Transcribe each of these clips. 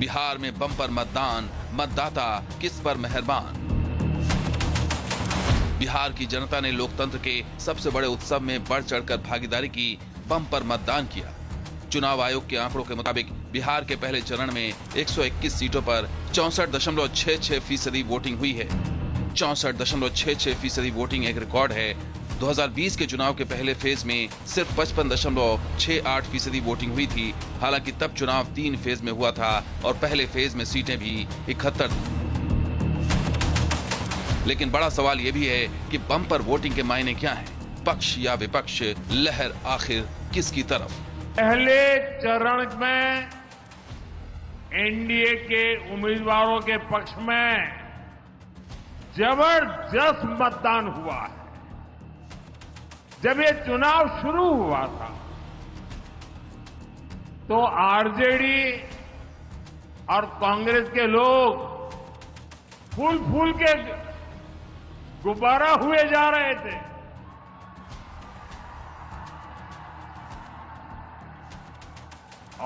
बिहार में बम्पर मतदान, मतदाता किस पर मेहरबान। बिहार की जनता ने लोकतंत्र के सबसे बड़े उत्सव में बढ़ चढ़कर भागीदारी की, बम्पर मतदान किया। चुनाव आयोग के आंकड़ों के मुताबिक बिहार के पहले चरण में 121 सीटों पर 64.66% वोटिंग हुई है। 64.66% वोटिंग एक रिकॉर्ड है। 2020 के चुनाव के पहले फेज में सिर्फ 55.68% वोटिंग हुई थी। हालांकि तब चुनाव 3 फेज में हुआ था और पहले फेज में सीटें भी 71 थी। लेकिन बड़ा सवाल यह भी है कि बम्पर वोटिंग के मायने क्या हैं? पक्ष या विपक्ष, लहर आखिर किसकी तरफ? पहले चरण में एनडीए के उम्मीदवारों के पक्ष में जबरदस्त मतदान हुआ है। जब ये चुनाव शुरू हुआ था तो आरजेडी और कांग्रेस के लोग फूल के गुब्बारा हुए जा रहे थे।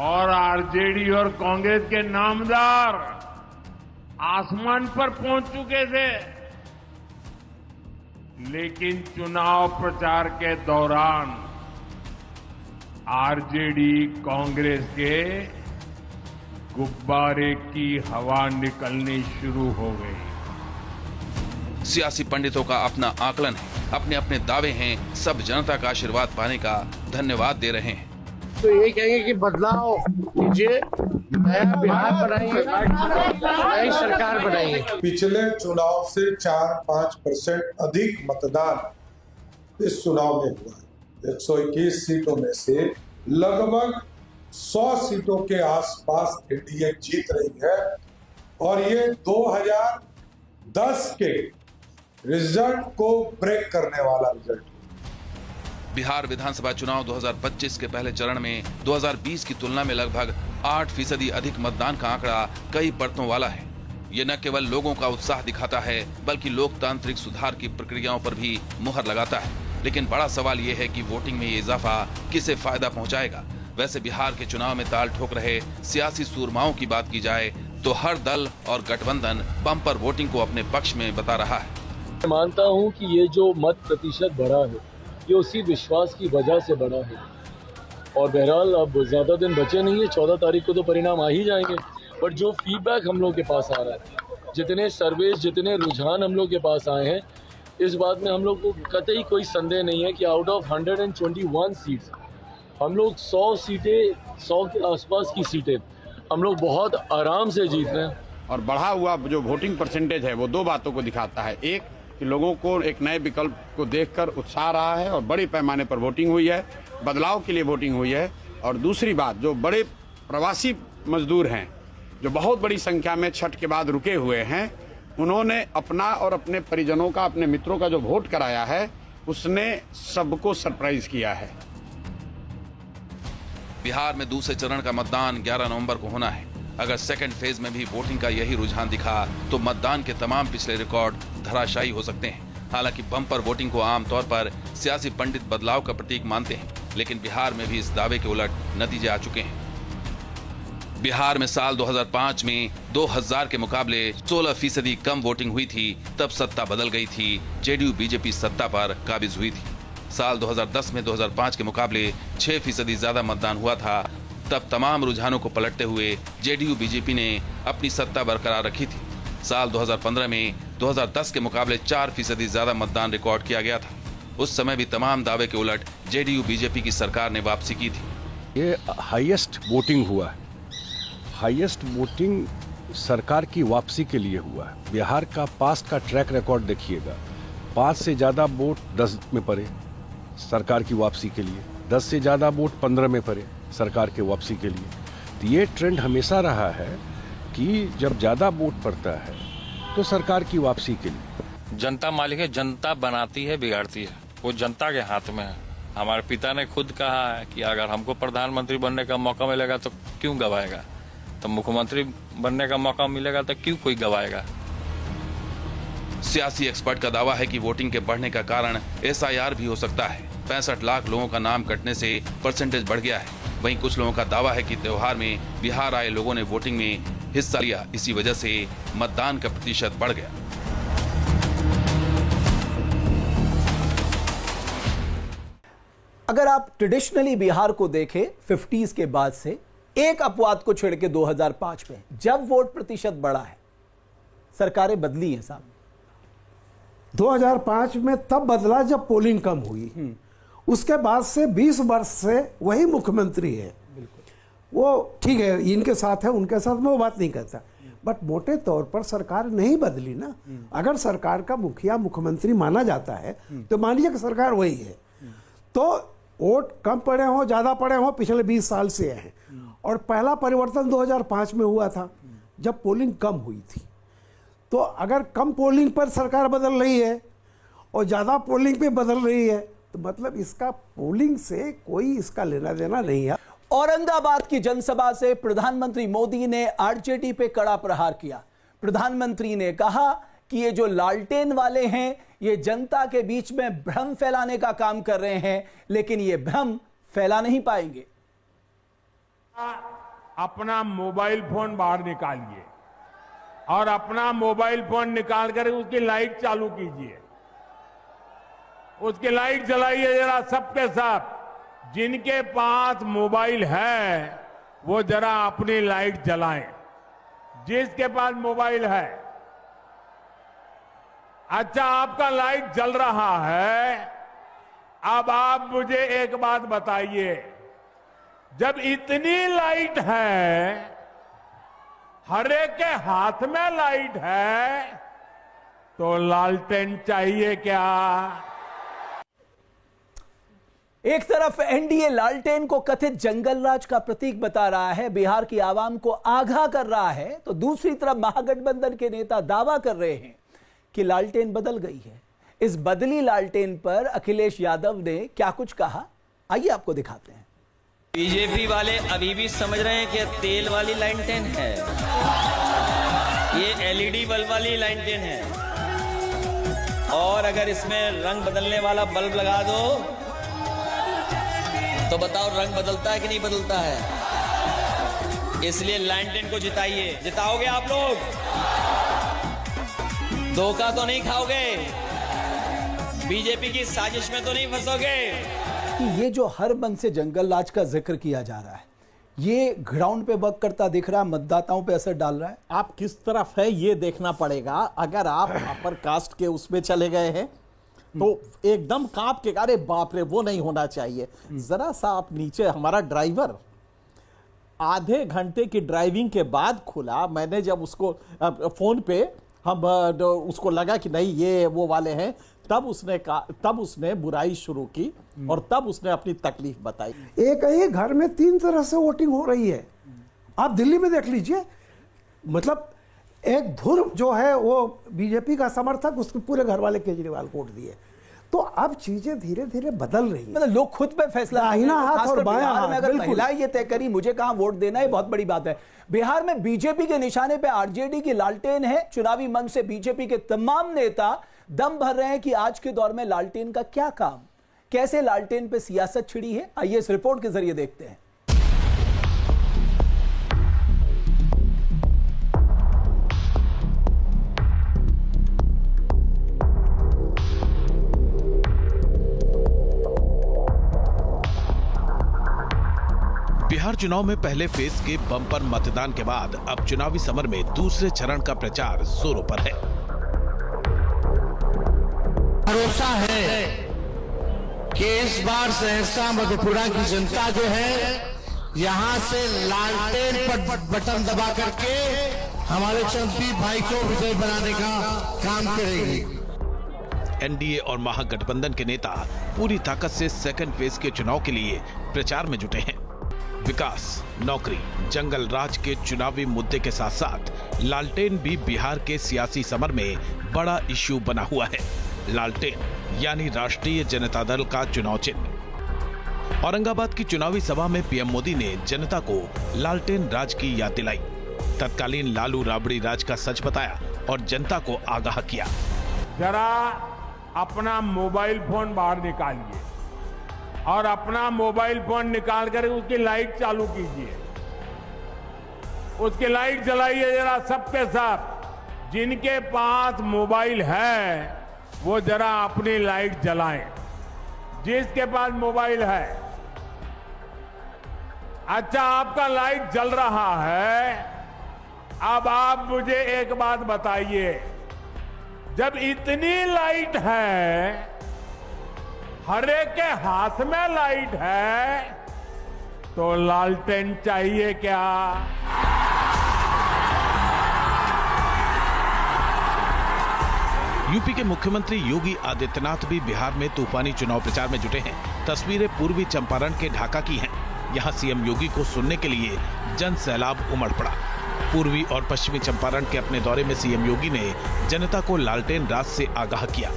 और आरजेडी और कांग्रेस के नामदार आसमान पर पहुंच चुके थे। लेकिन चुनाव प्रचार के दौरान आरजेडी कांग्रेस के गुब्बारे की हवा निकलनी शुरू हो गई। सियासी पंडितों का अपना आकलन है, अपने अपने दावे हैं, सब जनता का आशीर्वाद पाने का धन्यवाद दे रहे हैं। तो ये कहेंगे कि बदलाव कीजिए, नया बिहार बनाइए, नई सरकार बनाइए। पिछले चुनाव से 4-5% अधिक मतदान इस चुनाव में हुआ है। 121 सीटों में से लगभग 100 सीटों के आसपास एनडीए जीत रही है और ये 2010 के रिजल्ट को ब्रेक करने वाला रिजल्ट है। बिहार विधानसभा चुनाव 2025 के पहले चरण में 2020 की तुलना में लगभग 8% अधिक मतदान का आंकड़ा कई परतों वाला है। ये न केवल लोगों का उत्साह दिखाता है बल्कि लोकतांत्रिक सुधार की प्रक्रियाओं पर भी मुहर लगाता है। लेकिन बड़ा सवाल ये है कि वोटिंग में ये इजाफा किसे फायदा पहुंचाएगा। वैसे बिहार के चुनाव में ताल ठोक रहे सियासी सूरमाओं की बात की जाए तो हर दल और गठबंधन बम्पर वोटिंग को अपने पक्ष में बता रहा है। मैं मानता हूं कि ये जो मत प्रतिशत बढ़ा है ये उसी विश्वास की वजह से बढ़ा है। और बहरहाल अब ज्यादा दिन बचे नहीं है, 14 तारीख को तो परिणाम आ ही जाएंगे। बट जो फीडबैक हम लोग के पास आ रहा है, जितने सर्वेस, जितने रुझान हम लोग के पास आए हैं, इस बात में हम लोग को कतई कोई संदेह नहीं है कि आउट ऑफ 121 सीट्स हम लोग 100 के आसपास की सीटें हम लोग बहुत आराम से जीत रहे हैं। और बढ़ा हुआ जो वोटिंग परसेंटेज है वो दो बातों को दिखाता है। एक कि लोगों को एक नए विकल्प को देखकर उत्साह रहा है और बड़े पैमाने पर वोटिंग हुई है, बदलाव के लिए वोटिंग हुई है। और दूसरी बात, जो बड़े प्रवासी मजदूर हैं जो बहुत बड़ी संख्या में छठ के बाद रुके हुए हैं, उन्होंने अपना और अपने परिजनों का, अपने मित्रों का जो वोट कराया है उसने सबको सरप्राइज किया है। बिहार में दूसरे चरण का मतदान 11 नवंबर को होना है। अगर सेकंड फेज में भी वोटिंग का यही रुझान दिखा तो मतदान के तमाम पिछले रिकॉर्ड धराशायी हो सकते हैं। हालांकि बम्पर वोटिंग को आमतौर पर सियासी पंडित बदलाव का प्रतीक मानते हैं, लेकिन बिहार में भी इस दावे के उलट नतीजे आ चुके हैं। बिहार में साल 2005 में 2000 के मुकाबले 16% कम वोटिंग हुई थी। तब सत्ता बदल गई थी, जेडीयू बीजेपी सत्ता पर काबिज हुई थी। साल 2010 में 2005 के मुकाबले 6% ज्यादा मतदान हुआ था। तब तमाम रुझानों को पलटते हुए जेडीयू बीजेपी ने अपनी सत्ता बरकरार रखी थी। साल 2015 में 2010 के मुकाबले 4% ज्यादा मतदान रिकॉर्ड किया गया था। उस समय भी तमाम दावे के उलट जेडीयू बीजेपी की सरकार ने वापसी की थी। ये हाईएस्ट वोटिंग हुआ है, हाईएस्ट वोटिंग सरकार की वापसी के लिए हुआ है। बिहार का पास्ट का ट्रैक रिकॉर्ड देखिएगा, 5 से ज्यादा वोट 10 में पड़े सरकार की वापसी के लिए, 10 से ज्यादा वोट 15 में पड़े सरकार के वापसी के लिए। तो ये ट्रेंड हमेशा रहा है कि जब ज्यादा वोट पड़ता है तो सरकार की वापसी के लिए। जनता मालिक है, जनता बनाती है, बिगाड़ती है, वो जनता के हाथ में है। हमारे पिता ने खुद कहा है कि अगर हमको प्रधानमंत्री बनने का मौका मिलेगा तो क्यों गवाएगा, तो मुख्यमंत्री बनने का मौका मिलेगा तो क्यों कोई गवाएगा। सियासी एक्सपर्ट का दावा है कि वोटिंग के बढ़ने का कारण एसआईआर भी हो सकता है। 65 लाख लोगों का नाम कटने से परसेंटेज बढ़ गया है। वहीं कुछ लोगों का दावा है कि त्योहार में बिहार आए लोगों ने वोटिंग में हिस्सा लिया। इसी वजह से मतदान का प्रतिशत बढ़ गया। अगर आप ट्रेडिशनली बिहार को देखें 50s के बाद से, एक अपवाद को छेड़ के 2005 में जब वोट प्रतिशत बढ़ा है, सरकारें बदली हैं साहब। 2005 में तब बदला जब पोलिंग कम हुई। उसके बाद से 20 वर्ष से वही मुख्यमंत्री है। वो ठीक है, इनके साथ है उनके साथ मैं वो बात नहीं करता, बट मोटे तौर पर सरकार नहीं बदली ना। अगर सरकार का मुखिया मुख्यमंत्री माना जाता है तो मानिए कि सरकार वही है। तो वोट कम पड़े हों ज्यादा पड़े हों, पिछले 20 साल से है। और पहला परिवर्तन 2005 में हुआ था जब पोलिंग कम हुई थी। तो अगर कम पोलिंग पर सरकार बदल रही है और ज्यादा पोलिंग पे बदल रही है तो मतलब इसका पोलिंग से कोई इसका लेना देना नहीं है। औरंगाबाद की जनसभा से प्रधानमंत्री मोदी ने आरजेडी पे कड़ा प्रहार किया। प्रधानमंत्री ने कहा कि ये जो लालटेन वाले हैं ये जनता के बीच में भ्रम फैलाने का काम कर रहे हैं, लेकिन ये भ्रम फैला नहीं पाएंगे। अपना मोबाइल फोन बाहर निकालिए और अपना मोबाइल फोन निकाल कर उसकी लाइट चालू कीजिए, उसकी लाइट जलाइए जरा सबके सब। जिनके पास मोबाइल है वो जरा अपनी लाइट जलाएं। जिसके पास मोबाइल है, अच्छा आपका लाइट जल रहा है। अब आप मुझे एक बात बताइए, जब इतनी लाइट है, हर एक के हाथ में लाइट है, तो लालटेन चाहिए क्या? एक तरफ एनडीए लालटेन को कथित जंगल राज का प्रतीक बता रहा है, बिहार की आवाम को आगाह कर रहा है, तो दूसरी तरफ महागठबंधन के नेता दावा कर रहे हैं कि लालटेन बदल गई है। इस बदली लालटेन पर अखिलेश यादव ने क्या कुछ कहा, आइए आपको दिखाते हैं। बीजेपी वाले अभी भी समझ रहे हैं कि तेल वाली लालटेन है, ये एलईडी बल्ब वाली लालटेन है। और अगर इसमें रंग बदलने वाला बल्ब लगा दो तो बताओ रंग बदलता है कि नहीं बदलता है? इसलिए लालटेन को जिताइए। जिताओगे आप लोग? धोखा तो नहीं खाओगे? बीजेपी की साजिश में तो नहीं फंसोगे? ये जो हर मन से जंगल राज का जिक्र किया जा रहा है, ये ग्राउंड पे वर्क करता दिख रहा है, मतदाताओं पे असर डाल रहा है? आप किस तरफ है ये देखना पड़ेगा। अगर आप अपर कास्ट के उसमें चले गए हैं तो एकदम कांप के, अरे बाप रे वो नहीं होना चाहिए। जरा सा आप नीचे, हमारा ड्राइवर आधे घंटे की ड्राइविंग के बाद खुला। मैंने जब उसको फोन पे हम उसको लगा कि नहीं ये वो वाले हैं, तब उसने बुराई शुरू की और तब उसने अपनी तकलीफ बताई। एक ही घर में 3 तरह से वोटिंग हो रही है। आप दिल्ली में देख लीजिए, मतलब एक धुर जो है वो बीजेपी का समर्थक, उसके पूरे घर वाले केजरीवाल को वोट दिए। तो अब चीजें धीरे धीरे बदल रही हैं। मतलब लोग खुद पे फैसला, दाहिना हाथ और बायां हाथ, अगर महिला ये तय करी मुझे कहां वोट देना है, बहुत बड़ी बात है। बिहार में बीजेपी के निशाने पे आरजेडी की लालटेन है। चुनावी मंच से बीजेपी के तमाम नेता दम भर रहे हैं कि आज के दौर में लालटेन का क्या काम, कैसे लालटेन पे सियासत छिड़ी है। आइए इस रिपोर्ट के जरिए देखते हैं। बिहार चुनाव में पहले फेज के बम्पर मतदान के बाद अब चुनावी समर में दूसरे चरण का प्रचार जोरों पर है। भरोसा है कि इस बार सहरसा मधेपुरा की जनता जो है यहां से लालटेन पर बटन दबा करके हमारे चंद्रदीप भाई को विजय बनाने का काम करेगी। एनडीए और महागठबंधन के नेता पूरी ताकत से सेकंड फेज के चुनाव के लिए प्रचार में जुटे हैं। विकास, नौकरी, जंगल राज के चुनावी मुद्दे के साथ साथ लालटेन भी बिहार के सियासी समर में बड़ा इश्यू बना हुआ है। लालटेन यानी राष्ट्रीय जनता दल का चुनाव चिन्ह। औरंगाबाद की चुनावी सभा में पीएम मोदी ने जनता को लालटेन राज की याद दिलाई, तत्कालीन लालू राबड़ी राज का सच बताया और जनता को आगाह किया। जरा अपना मोबाइल फोन बाहर निकालिए और अपना मोबाइल फोन निकाल कर उसकी लाइट चालू कीजिए। उसकी लाइट जलाइए जरा सबके सब। जिनके पास मोबाइल है वो जरा अपनी लाइट जलाएं। जिसके पास मोबाइल है, अच्छा आपका लाइट जल रहा है। अब आप मुझे एक बात बताइए, जब इतनी लाइट है, हर एक के हाथ में लाइट है, तो लालटेन चाहिए क्या? यूपी के मुख्यमंत्री योगी आदित्यनाथ भी बिहार में तूफानी चुनाव प्रचार में जुटे हैं। तस्वीरें पूर्वी चंपारण के ढाका की हैं। यहाँ सीएम योगी को सुनने के लिए जन सैलाब उमड़ पड़ा। पूर्वी और पश्चिमी चंपारण के अपने दौरे में सीएम योगी ने जनता को लालटेन रात से आगाह किया।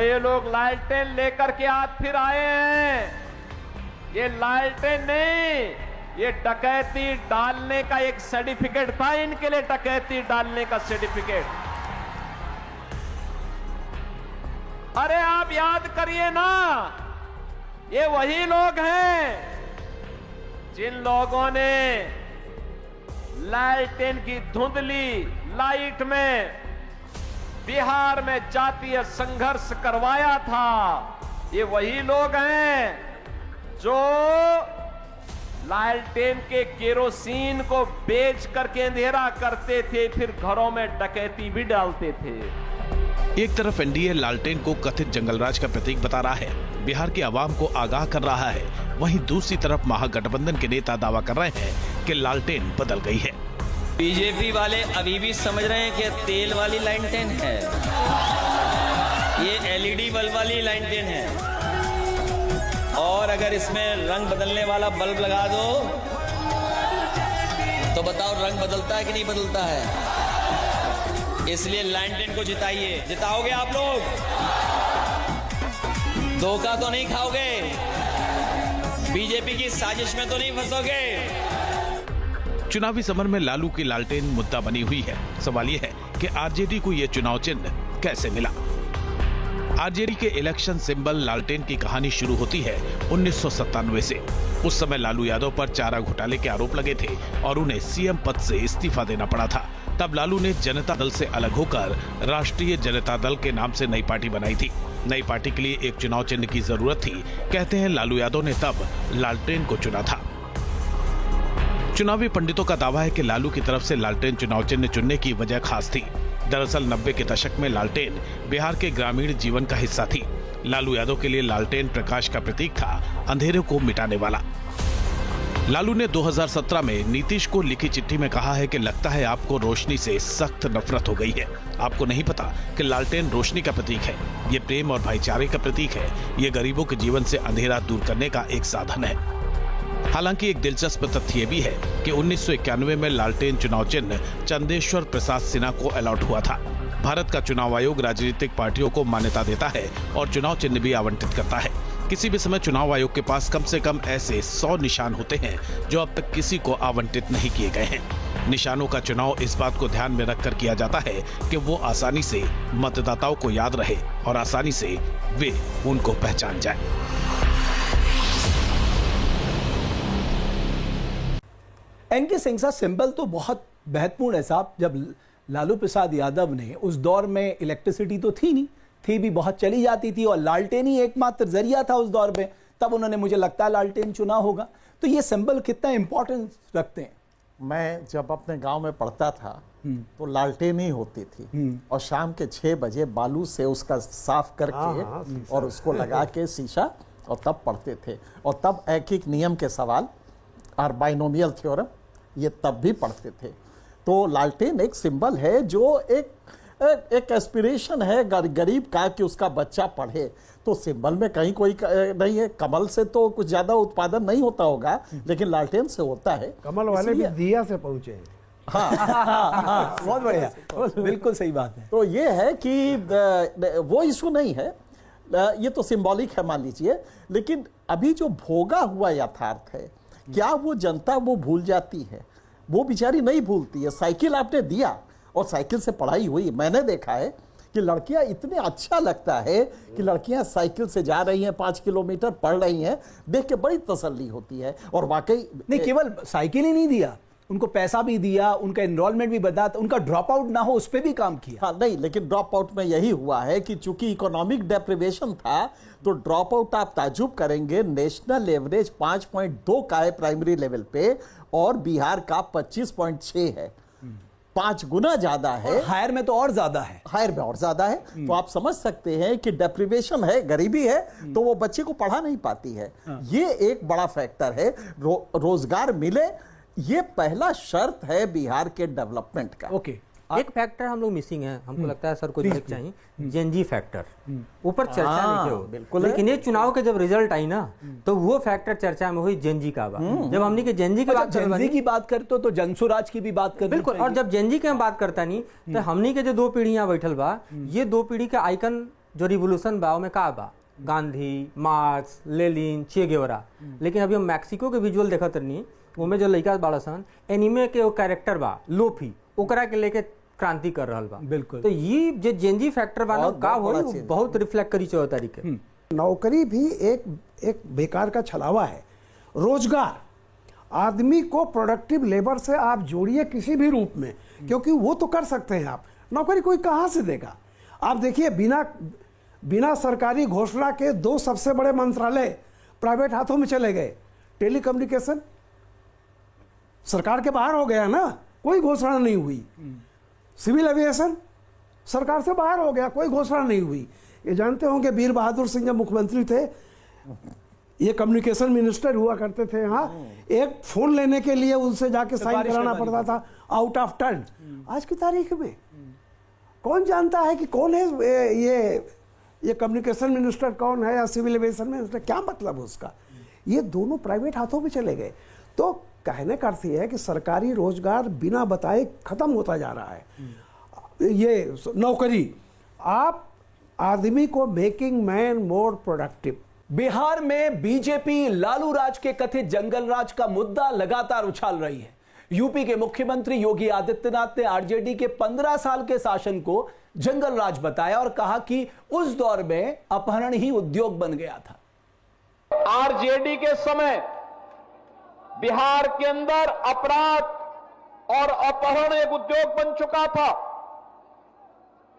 ये लोग लालटेन लेकर के आज फिर आए हैं। ये लालटेन नहीं, ये डकैती डालने का एक सर्टिफिकेट था इनके लिए, डकैती डालने का सर्टिफिकेट। अरे आप याद करिए ना, ये वही लोग हैं जिन लोगों ने लालटेन की धुंधली लाइट में बिहार में जातीय संघर्ष करवाया था। ये वही लोग हैं जो लालटेन के केरोसिन को बेच करके अंधेरा करते थे, फिर घरों में डकैती भी डालते थे। एक तरफ एनडीए लालटेन को कथित जंगलराज का प्रतीक बता रहा है, बिहार की आवाम को आगाह कर रहा है, वहीं दूसरी तरफ महागठबंधन के नेता दावा कर रहे हैं कि लालटेन बदल गई है। बीजेपी वाले अभी भी समझ रहे हैं कि तेल वाली लालटेन है, ये एलईडी बल्ब वाली लालटेन है। और अगर इसमें रंग बदलने वाला बल्ब लगा दो तो बताओ रंग बदलता है कि नहीं बदलता है? इसलिए लालटेन को जिताइए। जिताओगे आप लोग? धोखा तो नहीं खाओगे? बीजेपी की साजिश में तो नहीं फंसोगे? चुनावी समर में लालू की लालटेन मुद्दा बनी हुई है। सवाल यह है कि आरजेडी को यह चुनाव चिन्ह कैसे मिला। आरजेडी के इलेक्शन सिंबल लालटेन की कहानी शुरू होती है 1997 से। उस समय लालू यादव पर चारा घोटाले के आरोप लगे थे और उन्हें सीएम पद से इस्तीफा देना पड़ा था। तब लालू ने जनता दल से अलग होकर राष्ट्रीय जनता दल के नाम से नई पार्टी बनाई थी। नई पार्टी के लिए एक चुनाव चिन्ह की जरूरत थी। कहते हैं लालू यादव ने तब लालटेन को चुना था। चुनावी पंडितों का दावा है कि लालू की तरफ से लालटेन चुनाव चिन्ह चुनने की वजह खास थी। दरअसल 90 के दशक में लालटेन बिहार के ग्रामीण जीवन का हिस्सा थी। लालू यादव के लिए लालटेन प्रकाश का प्रतीक था, अंधेरे को मिटाने वाला। लालू ने 2017 में नीतीश को लिखी चिट्ठी में कहा है कि लगता है आपको रोशनी से सख्त नफरत हो गई है। आपको नहीं पता कि लालटेन रोशनी का प्रतीक है, ये प्रेम और भाईचारे का प्रतीक है, ये गरीबों के जीवन से अंधेरा दूर करने का एक साधन है। हालांकि एक दिलचस्प तथ्य ये भी है कि 1991 में लालटेन चुनाव चिन्ह चंदेश्वर प्रसाद सिन्हा को अलॉट हुआ था। भारत का चुनाव आयोग राजनीतिक पार्टियों को मान्यता देता है और चुनाव चिन्ह भी आवंटित करता है। किसी भी समय चुनाव आयोग के पास कम से कम ऐसे 100 निशान होते हैं जो अब तक किसी को आवंटित नहीं किए गए हैं। निशानों का चुनाव इस बात को ध्यान में रखकर किया जाता है कि वो आसानी से मतदाताओं को याद रहे और आसानी से वे उनको पहचान जाए। एनके सिंह साहब, सिंबल तो बहुत महत्वपूर्ण है साहब। जब लालू प्रसाद यादव ने उस दौर में इलेक्ट्रिसिटी तो थी नहीं, थी भी बहुत चली जाती थी और लालटेन ही एकमात्र जरिया था उस दौर में। तब उन्होंने मुझे लगता है लालटेन चुना होगा। तो ये सिंबल कितना इंपॉर्टेंस रखते हैं? मैं जब अपने गांव में पढ़ता था तो लालटेन ही होती थी और शाम के 6 बजे बालू से उसका साफ करके और उसको लगा के शीशा और तब पढ़ते थे। और तब एक नियम के सवाल और बाइनोमियल थ्योरम ये तब भी पढ़ते थे। तो लालटेन एक सिंबल है जो एक एस्पिरेशन है गरीब का कि उसका बच्चा पढ़े। तो सिंबल में कहीं कोई नहीं है। कमल से तो कुछ ज्यादा उत्पादन नहीं होता होगा, लेकिन लालटेन से होता है। कमल वाले भी दिया से पहुंचे हैं। हाँ, बहुत बढ़िया, बिल्कुल सही बात है। तो ये है कि वो इशू नहीं है, ये तो सिंबॉलिक है मान लीजिए। लेकिन अभी जो भोगा हुआ यथार्थ है, क्या वो जनता वो भूल जाती है? वो बेचारी नहीं भूलती है। साइकिल आपने दिया और साइकिल से पढ़ाई हुई। मैंने देखा है कि लड़कियां, इतने अच्छा लगता है कि लड़कियां साइकिल से जा रही हैं, 5 किलोमीटर पढ़ रही हैं, देख के बड़ी तसल्ली होती है। और वाकई नहीं, केवल साइकिल ही नहीं दिया, उनको पैसा भी दिया, उनका एनरोलमेंट भी बढ़ा, उनका ड्रॉप आउट ना हो उस पर भी काम किया। हाँ नहीं, लेकिन ड्रॉप आउट में यही हुआ है कि चूंकि इकोनॉमिक डेप्रिवेशन था तो ड्रॉप आउट आप ताजुब करेंगे, नेशनल एवरेज 5.2 का है प्राइमरी लेवल पे और बिहार का 25.6 है, 5 गुना ज्यादा है। हायर में तो और ज्यादा है, हायर में और ज्यादा है। तो आप समझ सकते हैं कि डेप्रिवेशन है, गरीबी है, तो वो बच्चे को पढ़ा नहीं पाती है। ये एक बड़ा फैक्टर है। रोजगार मिले, ये पहला शर्त है बिहार के डेवलपमेंट का। ओके, एक फैक्टर हम लोग मिसिंग है, हमको लगता है सर को देख चाहिए, जेनजी फैक्टर ऊपर चर्चा नहीं हो, बिल्कुल। लेकिन ये चुनाव के जब रिजल्ट आई ना तो वो फैक्टर चर्चा में हुई, जेनजी का बात। जब हमने के जेनजी की बात करते तो जनसुराज की भी बात कर, बिल्कुल। और जब जेनजी की हम बात करता नहीं तो हमने के जो 2 पीढ़ियां बैठल बा, ये 2 पीढ़ी का आइकन जो रिवोल्यूशन बा में का बा, गांधी, मार्क्स, लेनिन, चे गेवरा। लेकिन अभी हम मैक्सिको के विजुअल देखत नहीं, उनमें जो लड़का बाड़ा सन एनिमे के वो कैरेक्टर बा लोफी, ओकरा के लेके क्रांति कर रहल बा। बिल्कुल। तो ये जो जेनजी फैक्टर बा ना का होई बहुत रिफ्लेक्ट करी 14 तारीख के। नौकरी भी एक बेकार का छलावा है। रोजगार, आदमी को प्रोडक्टिव लेबर से आप जोड़िए किसी भी रूप में, क्योंकि वो तो कर सकते हैं आप, नौकरी कोई कहां से देगा। आप देखिए बिना सरकारी घोषणा के 2 सबसे बड़े मंत्रालय प्राइवेट हाथों में चले गए। टेलीकम्युनिकेशन सरकार के बाहर हो गया ना, कोई घोषणा नहीं हुई। सिविल एविएशन सरकार से बाहर हो गया, कोई घोषणा नहीं हुई। ये जानते होंगे वीर बहादुर सिंह जब मुख्यमंत्री थे, ये कम्युनिकेशन मिनिस्टर हुआ करते थे। हाँ, एक फोन लेने के लिए उनसे जाके साइन कराना पड़ता था, आउट ऑफ टर्न। आज की तारीख में कौन जानता है कि कौन है ये कम्युनिकेशन मिनिस्टर कौन है या सिविल एविएशन मिनिस्टर, क्या मतलब उसका। ये दोनों प्राइवेट हाथों में चले गए। तो कहने का अर्थ है कि सरकारी रोजगार बिना बताए खत्म होता जा रहा है। ये नौकरी, आप आदमी को making man more productive. Bihar में बीजेपी लालू राज के कथित जंगल राज का मुद्दा लगातार उछाल रही है। यूपी के मुख्यमंत्री योगी आदित्यनाथ ने आरजेडी के 15 साल के शासन को जंगल राज बताया और कहा कि उस दौर में अपहरण ही उद्योग बन गया था। आरजेडी के समय बिहार के अंदर अपराध और अपहरण एक उद्योग बन चुका था।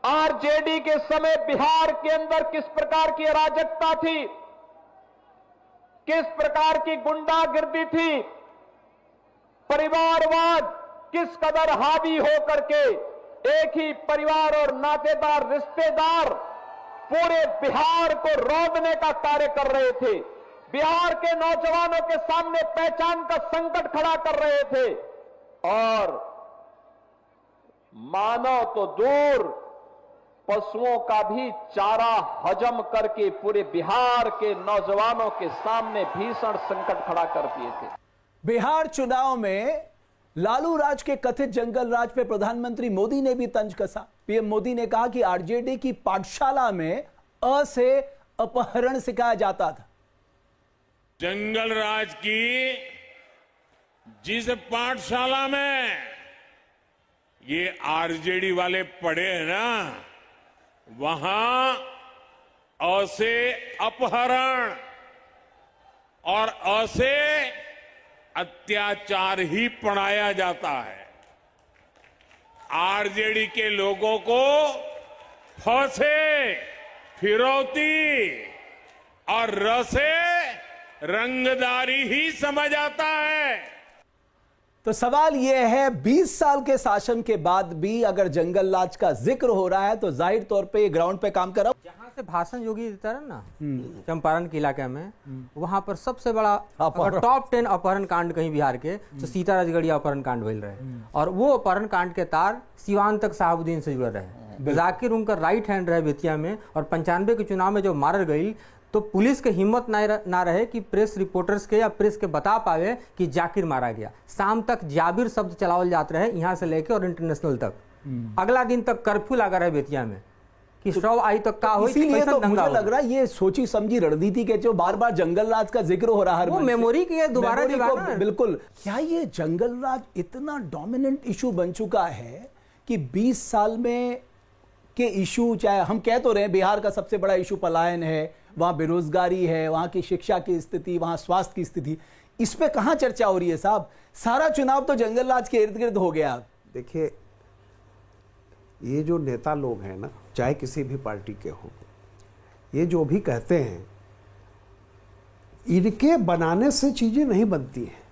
आरजेडी के समय बिहार के अंदर किस प्रकार की अराजकता थी, किस प्रकार की गुंडागिर्दी थी, परिवारवाद किस कदर हावी हो करके एक ही परिवार और नातेदार रिश्तेदार पूरे बिहार को रौंदने का कार्य कर रहे थे, बिहार के नौजवानों के सामने पहचान का संकट खड़ा कर रहे थे। और मानव तो दूर, पशुओं का भी चारा हजम करके पूरे बिहार के नौजवानों के सामने भीषण संकट खड़ा कर दिए थे। बिहार चुनाव में लालू राज के कथित जंगल राज पे प्रधानमंत्री मोदी ने भी तंज कसा। पीएम मोदी ने कहा कि आरजेडी की पाठशाला में अ से अपहरण सिखाया जाता था। जंगल राज की जिस पाठशाला में ये आरजेडी वाले पढ़े हैं ना, वहां अ से अपहरण और अ से अत्याचार ही पढ़ाया जाता है। आरजेडी के लोगों को फ से फिरौती और र से रंगदारी ही समझ आता है। तो सवाल यह है, 20 साल के शासन के बाद भी अगर जंगल राज का जिक्र हो रहा है तो जाहिर तौर पे ये ग्राउंड पे काम कर रहा है। जहां से भाषण योगी देता रहा ना चंपारण के इलाके में, वहां पर सबसे बड़ा अगर टॉप 10 अपहरण कांड कहीं बिहार के तो सीता राजगढ़िया अपहरण कांड भइल रहे। और वो अपहरण कांड के तार सिवान तक साहबुद्दीन से जुड़े रहे। जाकिर उनका राइट हैंड रहे बेतिया में। और 95 के चुनाव में जब मारल गई तो पुलिस के हिम्मत ना रहे कि प्रेस रिपोर्टर्स के या प्रेस के बता पावे कि जाकिर मारा गया। शाम तक जाबिर शब्द चलावल जाते रहे यहां से लेके और इंटरनेशनल तक। अगला दिन तक कर्फ्यू लगा रहे बेतिया में कि शव आई तक का हो। इसीलिए तो मुझे लग रहा है ये सोची समझी रणनीति के जो बार बार जंगल राज का जिक्र हो रहा है, वो मेमोरी की दोबारा बिल्कुल। क्या ये जंगल राज इतना डोमिनेंट इशू बन चुका है कि 20 साल में के इशू, चाहे हम कह तो रहे बिहार का सबसे बड़ा इशू पलायन है, वहां बेरोजगारी है, वहां की शिक्षा की स्थिति, वहां स्वास्थ्य की स्थिति, इस पे कहां चर्चा हो रही है साहब? सारा चुनाव तो जंगल राज के इर्द गिर्द हो गया। देखिए, ये जो नेता लोग हैं ना, चाहे किसी भी पार्टी के हो, ये जो भी कहते हैं, इनके बनाने से चीजें नहीं बनती हैं।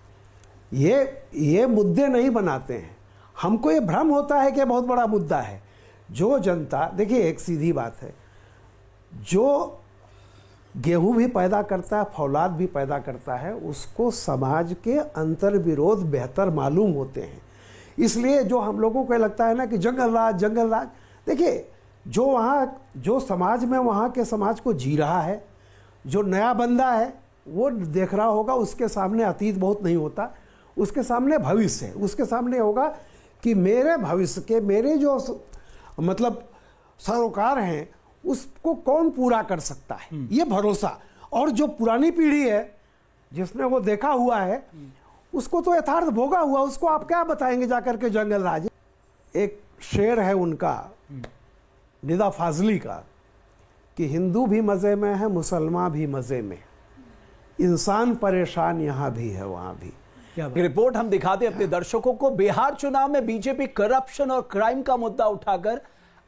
ये मुद्दे नहीं बनाते हैं। हमको ये भ्रम होता है कि बहुत बड़ा मुद्दा है। जो जनता, देखिए एक सीधी बात है, जो गेहूं भी पैदा करता है, फौलाद भी पैदा करता है, उसको समाज के अंतर विरोध बेहतर मालूम होते हैं। इसलिए जो हम लोगों को लगता है ना कि जंगल राज, देखिए जो वहाँ, जो समाज में वहाँ के समाज को जी रहा है, जो नया बंदा है वो देख रहा होगा, उसके सामने अतीत बहुत नहीं होता, उसके सामने भविष्य है। उसके सामने होगा कि मेरे भविष्य के, मेरे जो मतलब सरोकार हैं, उसको कौन पूरा कर सकता है, ये भरोसा। और जो पुरानी पीढ़ी है जिसने वो देखा हुआ है, उसको तो यथार्थ भोगा हुआ, उसको आप क्या बताएंगे जाकर के जंगल राज। एक शेर है उनका, निदा फाजली का, कि हिंदू भी मजे में है, मुसलमान भी मजे में, इंसान परेशान यहाँ भी है वहाँ भी। रिपोर्ट हम दिखाते अपने दर्शकों को। बिहार चुनाव में बीजेपी करप्शन और क्राइम का मुद्दा उठाकर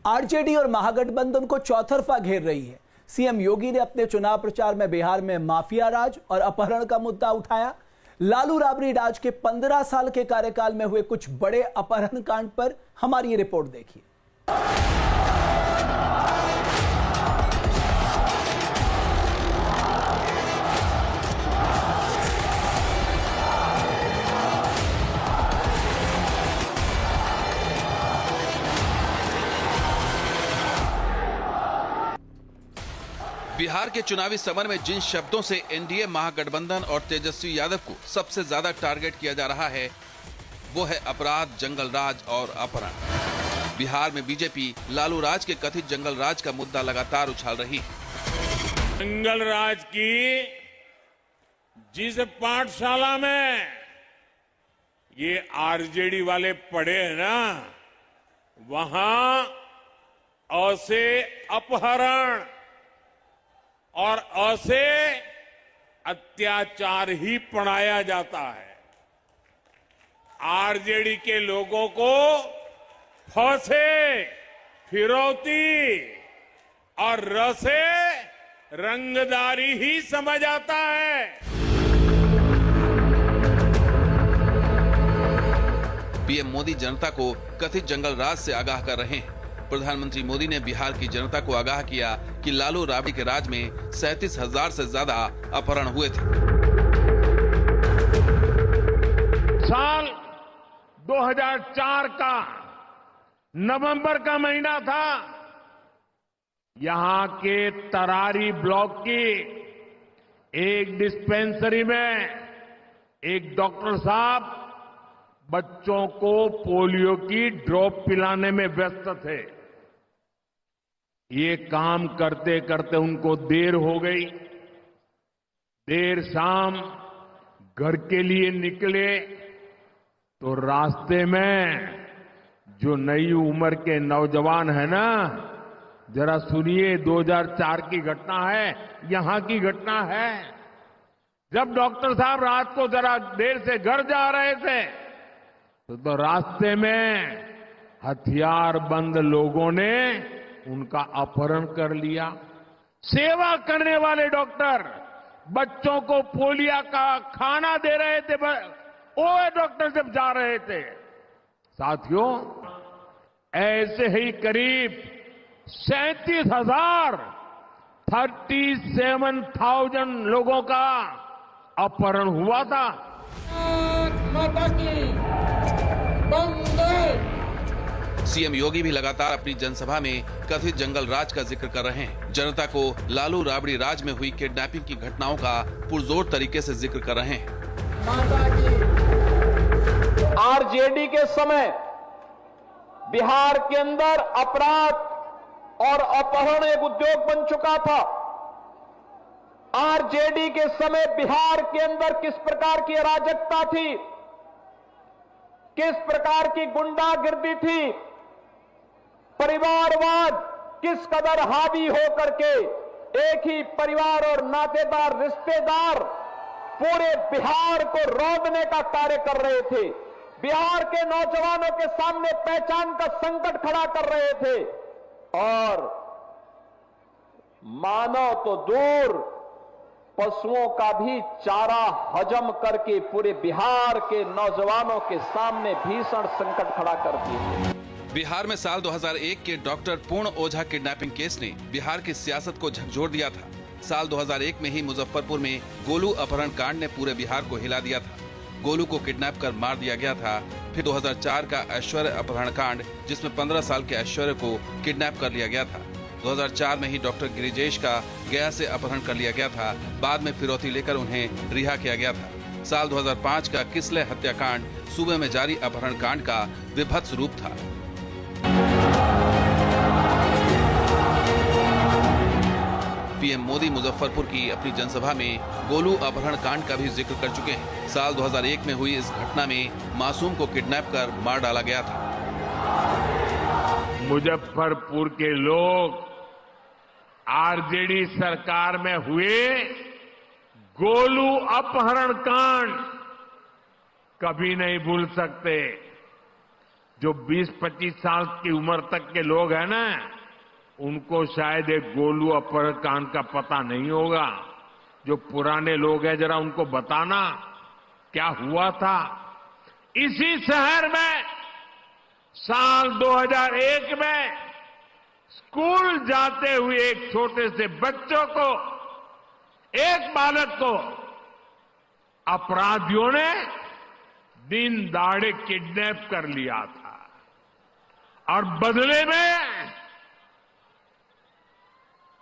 आरजेडी और महागठबंधन को चौतरफा घेर रही है। सीएम योगी ने अपने चुनाव प्रचार में बिहार में माफिया राज और अपहरण का मुद्दा उठाया। लालू राबड़ी राज के 15 साल के कार्यकाल में हुए कुछ बड़े अपहरण कांड पर हमारी ये रिपोर्ट देखिए। बिहार के चुनावी समर में जिन शब्दों से एनडीए, महागठबंधन और तेजस्वी यादव को सबसे ज्यादा टारगेट किया जा रहा है, वो है अपराध, जंगल राज और अपहरण। बिहार में बीजेपी लालू राज के कथित जंगल राज का मुद्दा लगातार उछाल रही है। जंगल राज की जिस पाठशाला में ये आरजेडी वाले पढ़े हैं ना, वहां ऐसे अपहरण और ऐसे अत्याचार ही पढ़ाया जाता है। आरजेडी के लोगों को फौसे, फिरौती और रसे, रंगदारी ही समझ आता है। पीएम मोदी जनता को कथित जंगल राज से आगाह कर रहे हैं। प्रधानमंत्री मोदी ने बिहार की जनता को आगाह किया कि लालू राबड़ी के राज में 37,000 से ज्यादा अपहरण हुए थे। साल 2004 का नवंबर का महीना था। यहां के तरारी ब्लॉक की एक डिस्पेंसरी में एक डॉक्टर साहब बच्चों को पोलियो की ड्रॉप पिलाने में व्यस्त थे। ये काम करते करते उनको देर हो गई। देर शाम घर के लिए निकले तो रास्ते में जो नई उम्र के नौजवान है ना, जरा सुनिए, 2004 की घटना है, यहां की घटना है। जब डॉक्टर साहब रात को जरा देर से घर जा रहे थे तो रास्ते में हथियार बंद लोगों ने उनका अपहरण कर लिया। सेवा करने वाले डॉक्टर बच्चों को पोलियो का खाना दे रहे थे, वो डॉक्टर जब जा रहे थे। साथियों, ऐसे ही करीब 37,000 लोगों का अपहरण हुआ था। सीएम योगी भी लगातार अपनी जनसभा में कथित जंगल राज का जिक्र कर रहे हैं। जनता को लालू राबड़ी राज में हुई किडनैपिंग की घटनाओं का पुरजोर तरीके से जिक्र कर रहे हैं। आरजेडी के समय बिहार के अंदर अपराध और अपहरण एक उद्योग बन चुका था। आरजेडी के समय बिहार के अंदर किस प्रकार की अराजकता थी, किस प्रकार की गुंडागिर्दी थी, परिवारवाद किस कदर हावी हो करके एक ही परिवार और नातेदार, रिश्तेदार पूरे बिहार को रौंदने का कार्य कर रहे थे, बिहार के नौजवानों के सामने पहचान का संकट खड़ा कर रहे थे और मानव तो दूर पशुओं का भी चारा हजम करके पूरे बिहार के नौजवानों के सामने भीषण संकट खड़ा कर दिए। बिहार में साल 2001 के डॉक्टर पूर्ण ओझा किडनैपिंग केस ने बिहार की सियासत को झकझोर दिया था। साल 2001 में ही मुजफ्फरपुर में गोलू अपहरण कांड ने पूरे बिहार को हिला दिया था। गोलू को किडनैप कर मार दिया गया था। फिर 2004 का ऐश्वर्य अपहरण कांड, जिसमें 15 साल के ऐश्वर्य को किडनैप कर लिया गया था। 2004 में ही डॉक्टर गिरिजेश का गया से अपहरण कर लिया गया था। बाद में फिरौती लेकर उन्हें रिहा किया गया था। साल 2005 का किसले हत्याकांड सूबे में जारी अपहरण कांड का विभत्स रूप था। पीएम मोदी मुजफ्फरपुर की अपनी जनसभा में गोलू अपहरण कांड का भी जिक्र कर चुके हैं। साल 2001 में हुई इस घटना में मासूम को किडनैप कर मार डाला गया था। मुजफ्फरपुर के लोग आरजेडी सरकार में हुए गोलू अपहरण कांड कभी नहीं भूल सकते। जो 20-25 साल की उम्र तक के लोग हैं ना, उनको शायद एक गोलू अपहरण कांड का पता नहीं होगा। जो पुराने लोग हैं, जरा उनको बताना क्या हुआ था। इसी शहर में साल 2001 में स्कूल जाते हुए एक छोटे से बच्चों को, एक बालक को अपराधियों ने दिन दहाड़े किडनैप कर लिया था और बदले में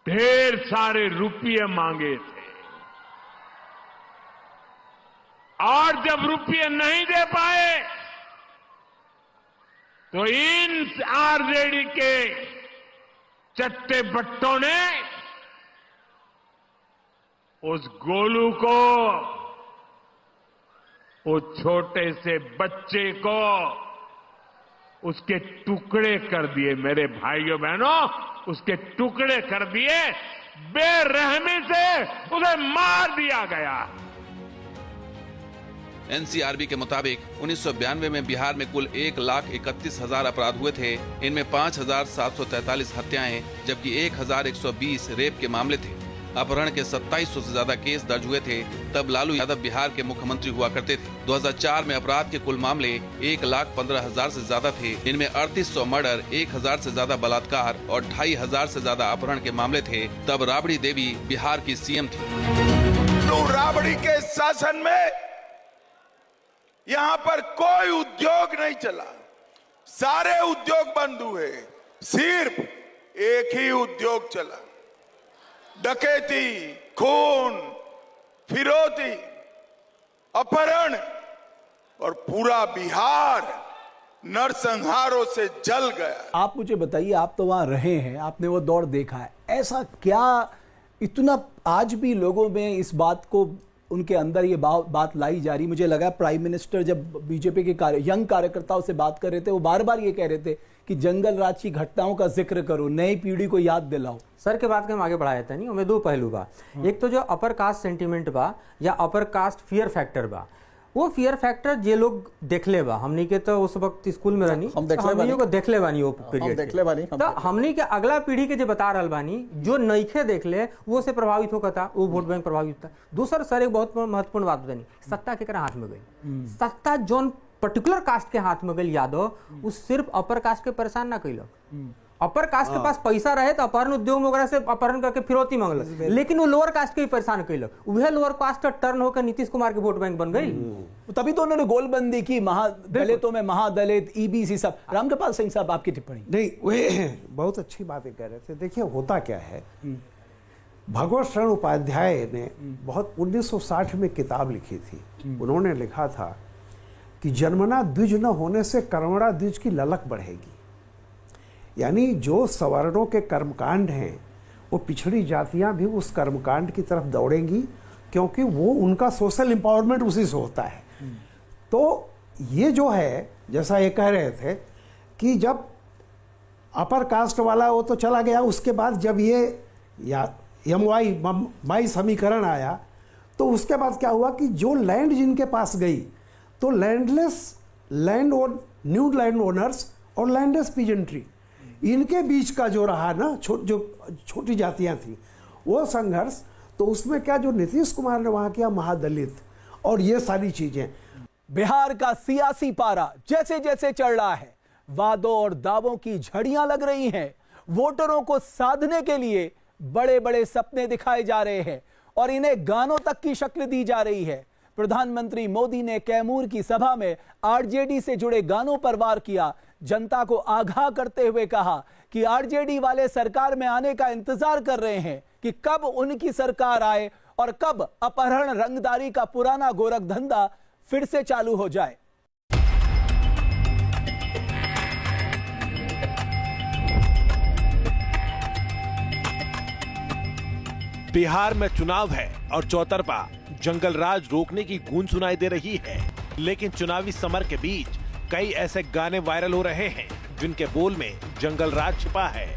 ढेर सारे रुपये मांगे थे। और जब रुपये नहीं दे पाए तो इन आरजेडी के चट्टे बट्टों ने उस गोलू को, उस छोटे से बच्चे को उसके टुकड़े कर दिए। मेरे भाइयों बहनों, उसके टुकड़े कर दिए, बेरहमी से उसे मार दिया गया। एनसीआरबी के मुताबिक 1992 में बिहार में कुल 1,31,000 अपराध हुए थे। इनमें 5,743 हत्याएं जबकि 1,120 रेप के मामले थे। अपहरण के 2700 से ज्यादा केस दर्ज हुए थे। तब लालू यादव बिहार के मुख्यमंत्री हुआ करते थे। 2004 में अपराध के कुल मामले 1,15,000 से ज्यादा थे। इनमें 3800 मर्डर, 1,000 से ज्यादा बलात्कार और 2,500 से ज्यादा अपहरण के मामले थे। तब राबड़ी देवी बिहार की सीएम थी। राबड़ी के शासन में यहाँ पर कोई उद्योग नहीं चला, सारे उद्योग बंद हुए। सिर्फ एक ही उद्योग चला, डकैती, खून, फिरौती, अपहरण, और पूरा बिहार नरसंहारों से जल गया। आप मुझे बताइए, आप तो वहां रहे हैं, आपने वो दौर देखा है, ऐसा क्या इतना आज भी लोगों में इस बात को, उनके अंदर ये बात लाई जा रही। मुझे लगा प्राइम मिनिस्टर जब बीजेपी के यंग कार्यकर्ताओं से बात कर रहे थे, वो बार बार ये कह रहे थे कि जंगल राज की घटनाओं का जिक्र करो, नई पीढ़ी को याद दिलाओ। सर के बात के हम आगे बढ़ाया था नहीं, उनमें दो पहलू बा। एक तो जो अपर कास्ट सेंटीमेंट बा या अपर कास्ट फियर फैक्टर बा, वो फियर फैक्टर जे लोग देखले बा। हमनी के तो उस वक्त स्कूल में रहनी, हमनी को देखले बानी वो पीरियड। तो हमनी के अगला पीढ़ी के जो बता रहल बानी, जो नईखे देखले वो से प्रभावित होता, वो वोट बैंक प्रभावित होता। दूसरा सर एक बहुत महत्वपूर्ण बात बनी, सत्ता केकरा हाथ में गई। सत्ता जोन पर्टिकुलर कास्ट के हाथ में गई यादव, वो सिर्फ अपर कास्ट के परेशान ना कैलक। अपर कास्ट के पास पैसा रहे तो अपहरण उद्योग में वगैरह से अपहरण करके फिरौती मांगलक, लेकिन वो लोअर कास्ट के ही परेशान कैलक। वह लोअर कास्ट टर्न होकर नीतीश कुमार के वोट बैंक बन गई। तभी तो उन्होंने गोलबंदी की, महादलितों में महादलित, ईबीसी सब। रामकृपाल सिंह साहब, आपकी टिप्पणी। नहीं, वे बहुत अच्छी बातें कह रहे थे। देखिए होता क्या है, भगवत शरण उपाध्याय ने बहुत 1960 में किताब लिखी थी। उन्होंने लिखा था कि जन्मना द्विज न होने से कर्मणा द्विज की ललक बढ़ेगी। यानी जो सवर्णों के कर्मकांड हैं, वो पिछड़ी जातियां भी उस कर्मकांड की तरफ दौड़ेंगी, क्योंकि वो उनका सोशल एम्पावरमेंट उसी से होता है। तो ये जो है, जैसा ये कह रहे थे कि जब अपर कास्ट वाला वो तो चला गया, उसके बाद जब ये या MY समीकरण आया, तो उसके बाद क्या हुआ कि जो लैंड जिनके पास गई, तो न्यू लैंड ओनर्स और लैंडलेस पीजेंट्री, इनके बीच का जो रहा ना, जो छोटी जातियां थी, वो संघर्ष, तो उसमें क्या जो नीतीश कुमार ने वहां किया, महादलित और ये सारी चीजें। बिहार का सियासी पारा जैसे जैसे चढ़ रहा है, वादों और दावों की झड़ियां लग रही हैं, वोटरों को साधने के लिए बड़े बड़े सपने दिखाए जा रहे हैं और इन्हें गानों तक की शक्ल दी जा रही है। प्रधानमंत्री मोदी ने कैमूर की सभा में आरजेडी से जुड़े गानों पर वार किया, जनता को आगाह करते हुए कहा कि आरजेडी वाले सरकार में आने का इंतजार कर रहे हैं कि कब उनकी सरकार आए और कब अपहरण रंगदारी का पुराना गोरख धंधा फिर से चालू हो जाए। बिहार में चुनाव है और चौतरफा जंगल राज रोकने की गूंज सुनाई दे रही है, लेकिन चुनावी समर के बीच कई ऐसे गाने वायरल हो रहे हैं जिनके बोल में जंगल राज छिपा है।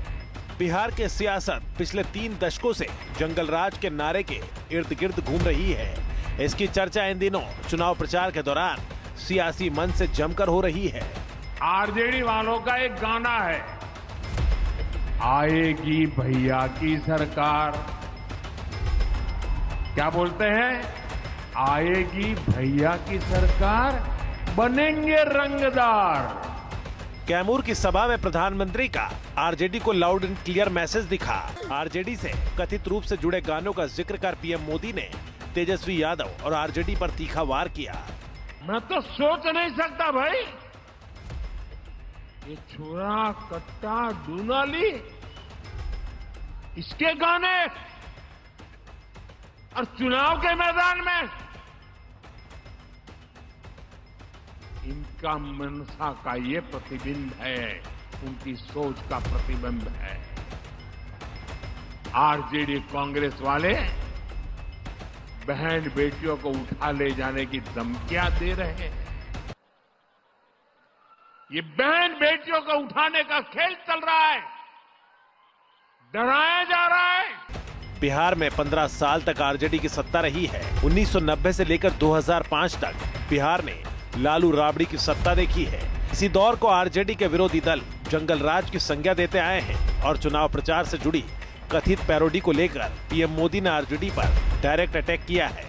बिहार के सियासत पिछले 3 दशकों से जंगल राज के नारे के इर्द गिर्द घूम रही है। इसकी चर्चा इन दिनों चुनाव प्रचार के दौरान सियासी मंच से जमकर हो रही है। आरजेडी वालों का एक गाना है, आएगी भैया की सरकार। क्या बोलते हैं? आएगी भैया की सरकार, बनेंगे रंगदार। कैमूर की सभा में प्रधानमंत्री का आरजेडी को लाउड एंड क्लियर मैसेज दिखा। आरजेडी से कथित रूप से जुड़े गानों का जिक्र कर पीएम मोदी ने तेजस्वी यादव और आरजेडी पर तीखा वार किया। मैं तो सोच नहीं सकता भाई, ये छोरा कट्टा डूनाली, इसके गाने और चुनाव के मैदान में इनका मनसा का ये प्रतिबिंब है, उनकी सोच का प्रतिबिंब है। आरजेडी कांग्रेस वाले बहन बेटियों को उठा ले जाने की धमकियां दे रहे हैं। ये बहन बेटियों को उठाने का खेल चल रहा है, डराया जा रहा है। बिहार में 15 साल तक आरजेडी की सत्ता रही है। 1990 से लेकर 2005 तक बिहार ने लालू राबड़ी की सत्ता देखी है। इसी दौर को आरजेडी के विरोधी दल जंगल राज की संज्ञा देते आए हैं और चुनाव प्रचार से जुड़ी कथित पैरोडी को लेकर पीएम मोदी ने आरजेडी पर डायरेक्ट अटैक किया है।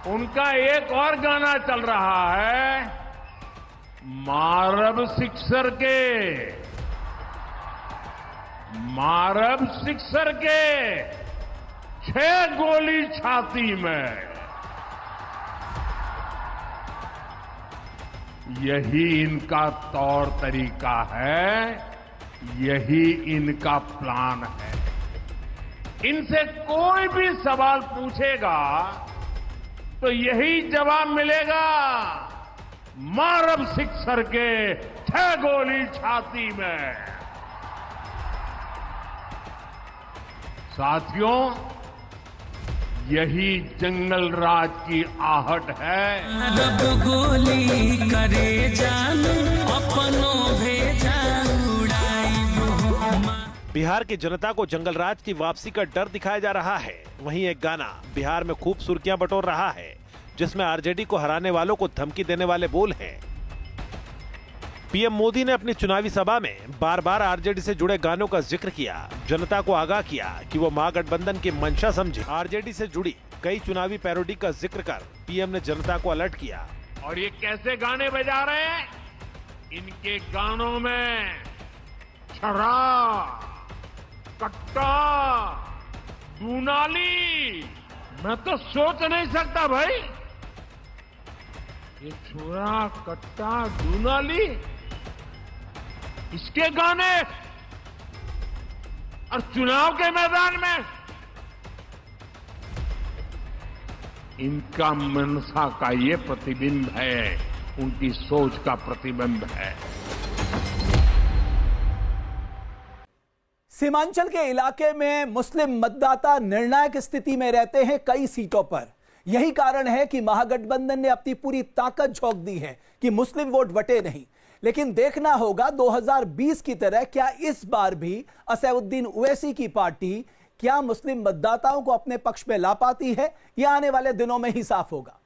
उनका एक और गाना चल रहा है, मारब सिक्सर के 6 गोली छाती में। यही इनका तौर तरीका है, यही इनका प्लान है। इनसे कोई भी सवाल पूछेगा तो यही जवाब मिलेगा, मारब सिक्सर के 6 गोली छाती में। साथियों, यही जंगल राज की आहट है। गोली करे जान अपनों भेजा बिहार की जनता को जंगल राज की वापसी का डर दिखाया जा रहा है। वहीं एक गाना बिहार में खूब सुर्खियां बटोर रहा है, जिसमें आरजेडी को हराने वालों को धमकी देने वाले बोल हैं। पीएम मोदी ने अपनी चुनावी सभा में बार बार आरजेडी से जुड़े गानों का जिक्र किया, जनता को आगाह किया कि वो महागठबंधन की मंशा समझे। आरजेडी से जुड़ी कई चुनावी पैरोडी का जिक्र कर पीएम ने जनता को अलर्ट किया। और ये कैसे गाने बजा रहे हैं? इनके गानों में शराब, कट्टा, दूनाली, मैं तो सोच नहीं सकता भाई, ये छोरा कट्टा दूनाली, इसके गाने और चुनाव के मैदान में इनका मनसा का ये प्रतिबिंब है, उनकी सोच का प्रतिबिंब है। सीमांचल के इलाके में मुस्लिम मतदाता निर्णायक स्थिति में रहते हैं कई सीटों पर। यही कारण है कि महागठबंधन ने अपनी पूरी ताकत झोंक दी है कि मुस्लिम वोट बटे नहीं। लेकिन देखना होगा 2020 की तरह क्या इस बार भी असदुद्दीन ओवैसी की पार्टी क्या मुस्लिम मतदाताओं को अपने पक्ष में ला पाती है? यह आने वाले दिनों में ही साफ होगा।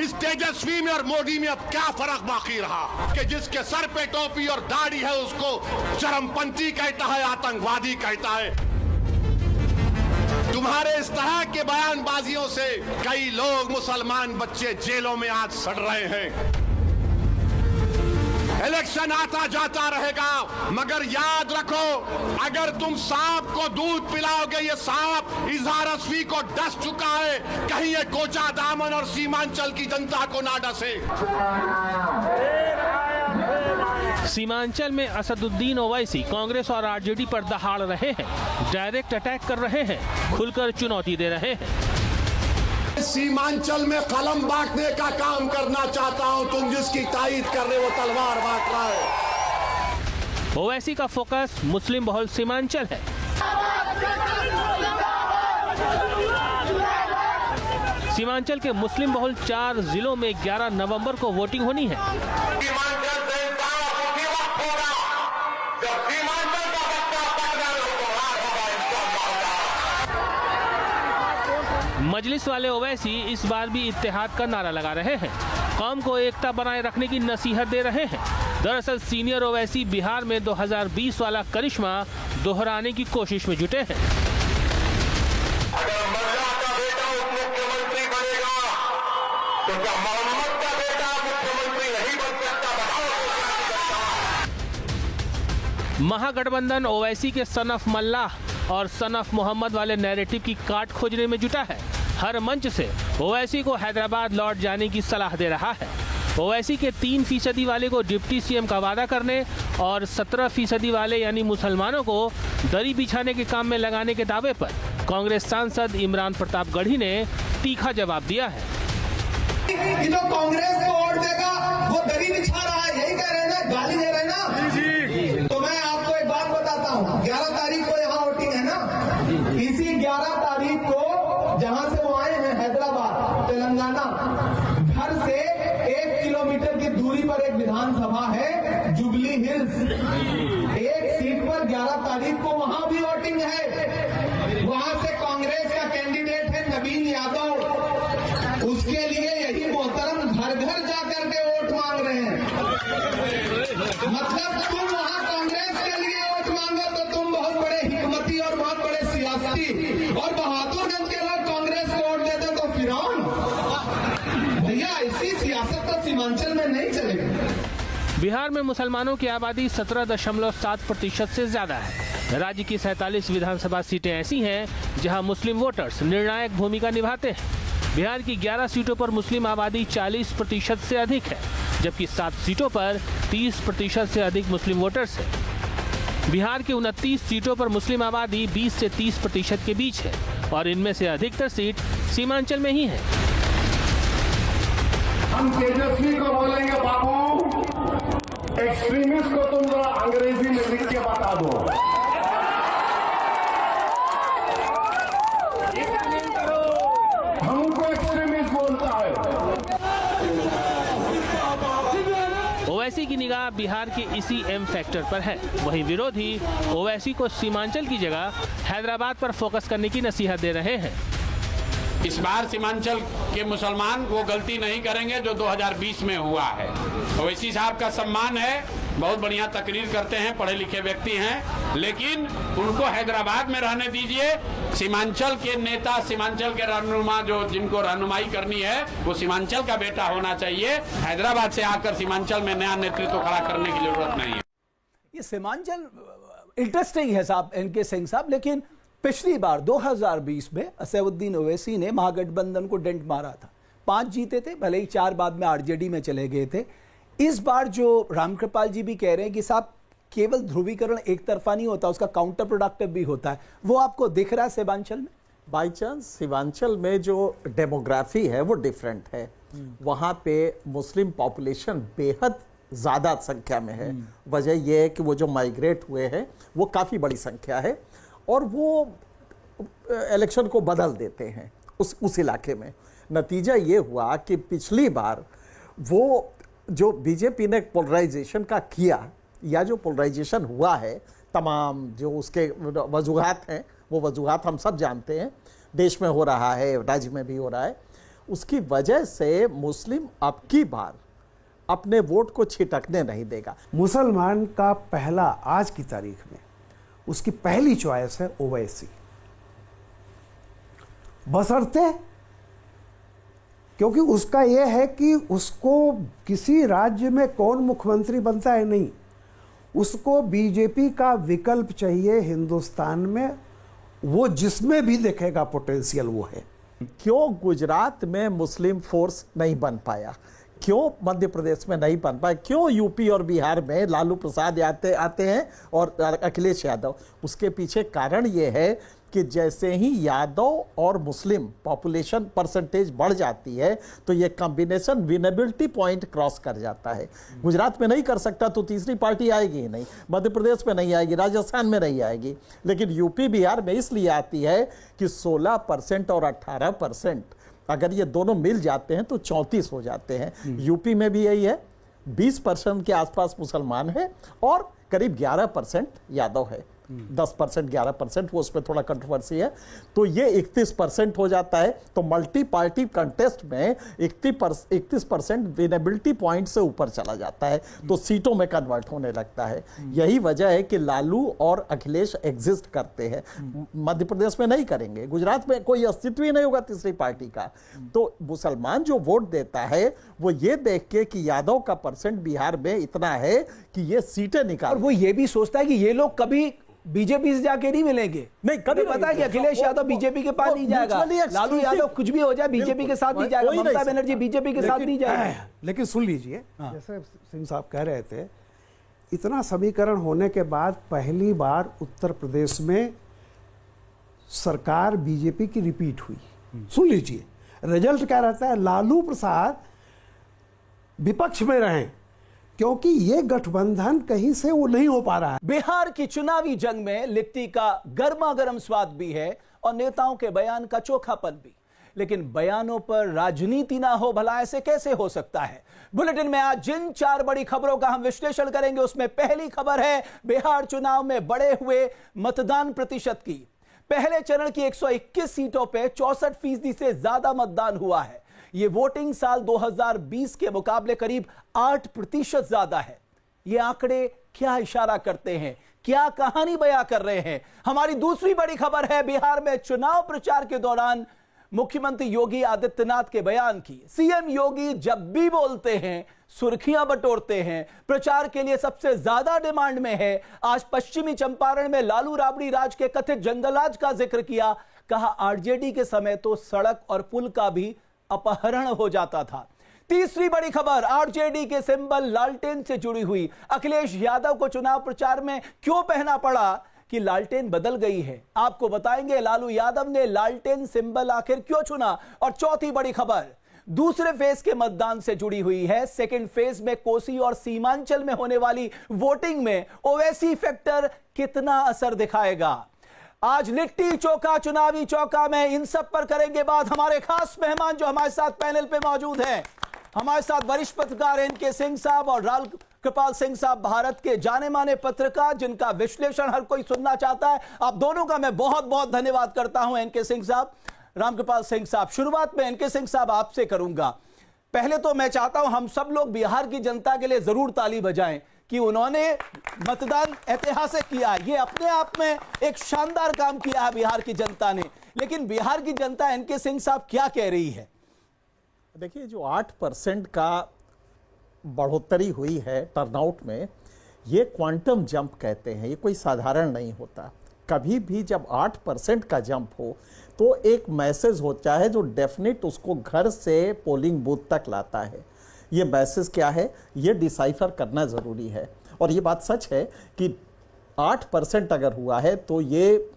इस तेजस्वी में और मोदी में अब क्या फर्क बाकी रहा कि जिसके सर पे टोपी और दाढ़ी है उसको चरमपंथी कहता है, आतंकवादी कहता है। तुम्हारे इस तरह के बयानबाजियों से कई लोग, मुसलमान बच्चे जेलों में आज सड़ रहे हैं। इलेक्शन आता जाता रहेगा, मगर याद रखो, अगर तुम सांप को दूध पिलाओगे, ये सांप इजहार असवी को डस चुका है, कहीं ये कोचा दामन और सीमांचल की जनता को ना डसे। सीमांचल में असदुद्दीन ओवैसी कांग्रेस और आरजेडी पर दहाड़ रहे हैं, डायरेक्ट अटैक कर रहे हैं, खुलकर चुनौती दे रहे हैं। सीमांचल में कलम बांटने का काम करना चाहता हूं, तुम जिसकी तायीद कर रहे हो तलवार बांट रहा है। ओवैसी का फोकस मुस्लिम बहुल सीमांचल है। सीमांचल के मुस्लिम बहुल 4 जिलों में 11 नवंबर को वोटिंग होनी है। मजलिस वाले ओवैसी इस बार भी इत्तेहाद का नारा लगा रहे हैं, कौम को एकता बनाए रखने की नसीहत दे रहे हैं। दरअसल सीनियर ओवैसी बिहार में 2020 वाला करिश्मा दोहराने की कोशिश में जुटे हैं। अगर मल्ला का बेटा उप मुख्यमंत्री बनेगा तो क्या मोहम्मद का बेटा मुख्यमंत्री नहीं बन सकता? बताओ। महागठबंधन ओवैसी के सन ऑफ मल्लाह और सन ऑफ मोहम्मद वाले नैरेटिव की काट खोजने में जुटा है। हर मंच से ओवैसी को हैदराबाद लौट जाने की सलाह दे रहा है। ओवैसी के 3% वाले को डिप्टी सीएम का वादा करने और 17% वाले यानी मुसलमानों को दरी बिछाने के काम में लगाने के दावे पर कांग्रेस सांसद इमरान प्रताप गढ़ी ने तीखा जवाब दिया है। कि जो कांग्रेस को वोट देगा वो दरी बिछा रहा है, यही कह रहे हैं ना, गाली दे रहे हैं ना। जी। तो मैं आपको एक बात बताता हूँ, 11 तारीख को यहाँ वोटिंग है ना, इसी 11 तारीख को जहाँ से वो आए हैं हैदराबाद तेलंगाना, घर से 1 किलोमीटर की दूरी पर एक विधानसभा है जुबली हिल्स, एक सीट पर 11 तारीख को वहां भी वोटिंग है। वहां से कांग्रेस का कैंडिडेट है नवीन यादव, उसके लिए यही मोहतरम घर घर जाकर के वोट मांग रहे हैं। मतलब तुम वहां कांग्रेस के लिए वोट मांगो तो तुम बहुत बड़े हिकमती और बहुत बड़े सियासती, और बहादुरगंज के लोग कांग्रेस को वोट देते तो फिरौन। भैया ऐसी सियासत तो सीमांचल में नहीं चलेगी। बिहार में मुसलमानों की आबादी 17.7% से ज्यादा है। राज्य की 47 विधानसभा सीटें ऐसी हैं जहां मुस्लिम वोटर्स निर्णायक भूमिका निभाते हैं। बिहार की 11 सीटों पर मुस्लिम आबादी 40% से अधिक है, जबकि 7 सीटों पर 30% से अधिक मुस्लिम वोटर्स हैं। बिहार की 29 सीटों पर मुस्लिम आबादी 20 से 30% के बीच है और इनमें से अधिकतर सीट सीमांचल में ही है। हम तेजस्वी को बोलेंगे, बाबू एक्सट्रीमिस्ट को तुम जरा अंग्रेजी में लिख के बता दो। हमको एक्सट्रीमिस्ट बोलता है। ओवैसी की निगाह बिहार के इसी एम फैक्टर पर है। वहीं विरोधी ओवैसी को सीमांचल की जगह हैदराबाद पर फोकस करने की नसीहत दे रहे हैं। इस बार सीमांचल के मुसलमान वो गलती नहीं करेंगे जो 2020 में हुआ है। ओवैसी साहब का सम्मान है, बहुत बढ़िया तकरीर करते हैं, पढ़े लिखे व्यक्ति हैं, लेकिन उनको हैदराबाद में रहने दीजिए। सीमांचल के नेता, सीमांचल के रहनुमा जो जिनको रहनुमाई करनी है वो सीमांचल का बेटा होना चाहिए। हैदराबाद से आकर सीमांचल में नया नेतृत्व खड़ा करने की जरूरत नहीं है। ये सीमांचल इंटरेस्टिंग है साहब एनके सिंह साहब, लेकिन पिछली बार 2020 में असदुद्दीन ओवैसी ने महागठबंधन को डेंट मारा था। 5 जीते थे, भले ही 4 बाद में आरजेडी में चले गए थे। इस बार जो रामकृपाल जी भी कह रहे हैं कि साहब केवल ध्रुवीकरण एक तरफा नहीं होता, उसका काउंटर प्रोडक्टिव भी होता है, वो आपको दिख रहा है सीमांचल में? बाई चांस सीमांचल में जो डेमोग्राफी है वो डिफरेंट है। वहाँ पे मुस्लिम पॉपुलेशन बेहद ज़्यादा संख्या में है। वजह यह है कि वो जो माइग्रेट हुए हैं वो काफ़ी बड़ी संख्या है और वो इलेक्शन को बदल देते हैं उस इलाके में। नतीजा ये हुआ कि पिछली बार वो जो बीजेपी ने पोलराइजेशन का किया या जो पोलराइजेशन हुआ है, तमाम जो उसके वजूहात हैं वो वजूहात हम सब जानते हैं, देश में हो रहा है, राज्य में भी हो रहा है, उसकी वजह से मुस्लिम अब की बार अपने वोट को छिटकने नहीं देगा। मुसलमान का पहला आज की तारीख में उसकी पहली चॉइस है ओवैसी, बशर्ते क्योंकि उसका यह है कि उसको किसी राज्य में कौन मुख्यमंत्री बनता है नहीं, उसको बीजेपी का विकल्प चाहिए हिंदुस्तान में, वो जिसमें भी देखेगा पोटेंशियल वो है। क्यों गुजरात में मुस्लिम फोर्स नहीं बन पाया, क्यों मध्य प्रदेश में नहीं बन पाया, क्यों यूपी और बिहार में लालू प्रसाद आते हैं और अखिलेश यादव? उसके पीछे कारण ये है कि जैसे ही यादव और मुस्लिम पॉपुलेशन परसेंटेज बढ़ जाती है तो ये कॉम्बिनेशन विनेबिलिटी पॉइंट क्रॉस कर जाता है। गुजरात में नहीं कर सकता तो तीसरी पार्टी आएगी ही नहीं, मध्य प्रदेश में नहीं आएगी, राजस्थान में नहीं आएगी, लेकिन यूपी बिहार में इसलिए आती है कि 16% और 18% अगर ये दोनों मिल जाते हैं तो 34 हो जाते हैं। यूपी में भी यही है, 20% के आसपास मुसलमान है और करीब 11% यादव है, 10% 11% वो उसमें थोड़ा कंट्रोवर्सी है, तो ये 31% हो जाता है। तो मल्टी पार्टी कंटेस्ट में 31% विनेबिलिटी पॉइंट से ऊपर चला जाता है, तो सीटों में कन्वर्ट होने लगता है। यही वजह है कि लालू और अखिलेश एग्जिस्ट करते हैं, मध्य प्रदेश में नहीं करेंगे, गुजरात में कोई अस्तित्व ही नहीं होगा तीसरी पार्टी का। तो मुसलमान जो वोट देता है वो ये देख के कि यादव का परसेंट बिहार में इतना है कि ये सीटें निकाल, और वो ये भी सोचता है कि ये लोग कभी बीजेपी से जाके नहीं मिलेंगे, नहीं कभी पता है कि अखिलेश यादव बीजेपी के पास नहीं जाएगा, लालू यादव कुछ भी हो जाए बीजेपी के साथ नहीं जाएगा, ममता बनर्जी बीजेपी के साथ नहीं जाएगा। लेकिन सुन लीजिए, जैसे सिंह साहब कह रहे थे, इतना समीकरण होने के बाद पहली बार उत्तर प्रदेश में सरकार बीजेपी की रिपीट हुई। सुन लीजिए रिजल्ट क्या रहता है, लालू प्रसाद विपक्ष में रहे क्योंकि ये गठबंधन कहीं से वो नहीं हो पा रहा है। बिहार की चुनावी जंग में लिट्टी का गर्मा गर्म स्वाद भी है और नेताओं के बयान का चोखापन भी, लेकिन बयानों पर राजनीति ना हो, भला ऐसे कैसे हो सकता है? बुलेटिन में आज जिन 4 बड़ी खबरों का हम विश्लेषण करेंगे उसमें पहली खबर है बिहार चुनाव में बढ़े हुए मतदान प्रतिशत की। पहले चरण की 121 सीटों पे 64% से ज्यादा मतदान हुआ है। ये वोटिंग साल 2020 के मुकाबले करीब 8% ज्यादा है। ये आंकड़े क्या इशारा करते हैं, क्या कहानी बयां कर रहे हैं? हमारी दूसरी बड़ी खबर है बिहार में चुनाव प्रचार के दौरान मुख्यमंत्री योगी आदित्यनाथ के बयान की। सीएम योगी जब भी बोलते हैं सुर्खियां बटोरते हैं, प्रचार के लिए सबसे ज्यादा डिमांड में है। आज पश्चिमी चंपारण में लालू राबड़ी राज के कथित जंगलराज का जिक्र किया, कहा आरजेडी के समय तो सड़क और पुल का भी अपहरण हो जाता था। तीसरी बड़ी खबर आरजेडी के सिंबल लालटेन से जुड़ी हुई। अखिलेश यादव को चुनाव प्रचार में क्यों पहना पड़ा कि लालटेन बदल गई है, आपको बताएंगे लालू यादव ने लालटेन सिंबल आखिर क्यों चुना। और चौथी बड़ी खबर दूसरे फेज के मतदान से जुड़ी हुई है। सेकंड फेज में कोसी और सीमांचल में होने वाली वोटिंग में ओवैसी फैक्टर कितना असर दिखाएगा। आज लिट्टी चोखा चुनावी चौका में इन सब पर करेंगे बात हमारे खास मेहमान जो हमारे साथ पैनल पे मौजूद हैं। हमारे साथ वरिष्ठ पत्रकार एनके सिंह साहब और राल कृपाल सिंह साहब, भारत के जाने माने पत्रकार जिनका विश्लेषण हर कोई सुनना चाहता है। आप दोनों का मैं बहुत बहुत धन्यवाद करता हूं, एनके सिंह साहब, रामकृपाल सिंह साहब। शुरुआत में एनके सिंह साहब आपसे करूंगा। पहले तो मैं चाहता हूं हम सब लोग बिहार की जनता के लिए जरूर ताली बजाएं कि उन्होंने मतदान ऐतिहासिक किया। ये अपने आप में एक शानदार काम किया है बिहार की जनता ने। लेकिन बिहार की जनता एनके सिंह साहब क्या कह रही है? देखिए, जो 8% का बढ़ोतरी हुई है टर्नआउट में, ये क्वांटम जंप कहते हैं। ये कोई साधारण नहीं होता। कभी भी जब 8% का जंप हो तो एक मैसेज होता है जो डेफिनेट उसको घर से पोलिंग बूथ तक लाता है। ये मैसेज क्या है, ये डिसाइफर करना ज़रूरी है। और ये बात सच है कि 8% अगर हुआ है तो ये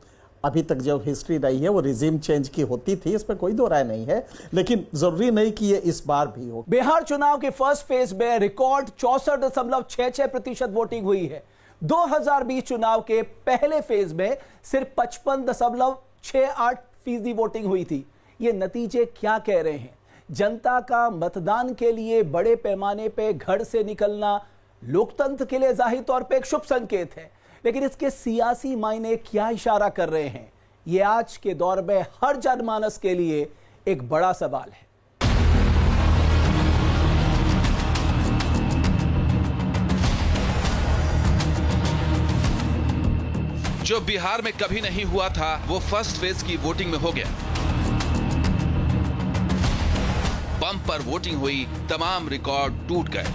अभी तक जो हिस्ट्री रही है वो रिजीम चेंज की होती थी, इसमें कोई दो राय नहीं है, लेकिन जरूरी नहीं कि ये इस बार भी हो। बिहार चुनाव के फर्स्ट फेज में रिकॉर्ड 64.66% वोटिंग हुई है। 2020 चुनाव के पहले फेज में सिर्फ 55.68% वोटिंग हुई थी। ये नतीजे क्या कह रहे हैं? जनता का मतदान के लिए बड़े पैमाने पे घर से निकलना लोकतंत्र के लिए जाहिर तौर पे एक शुभ संकेत है, लेकिन इसके सियासी मायने क्या इशारा कर रहे हैं, ये आज के दौर में हर जनमानस के लिए एक बड़ा सवाल है। जो बिहार में कभी नहीं हुआ था वो फर्स्ट फेज की वोटिंग में हो गया। बम्पर वोटिंग हुई, तमाम रिकॉर्ड टूट गए।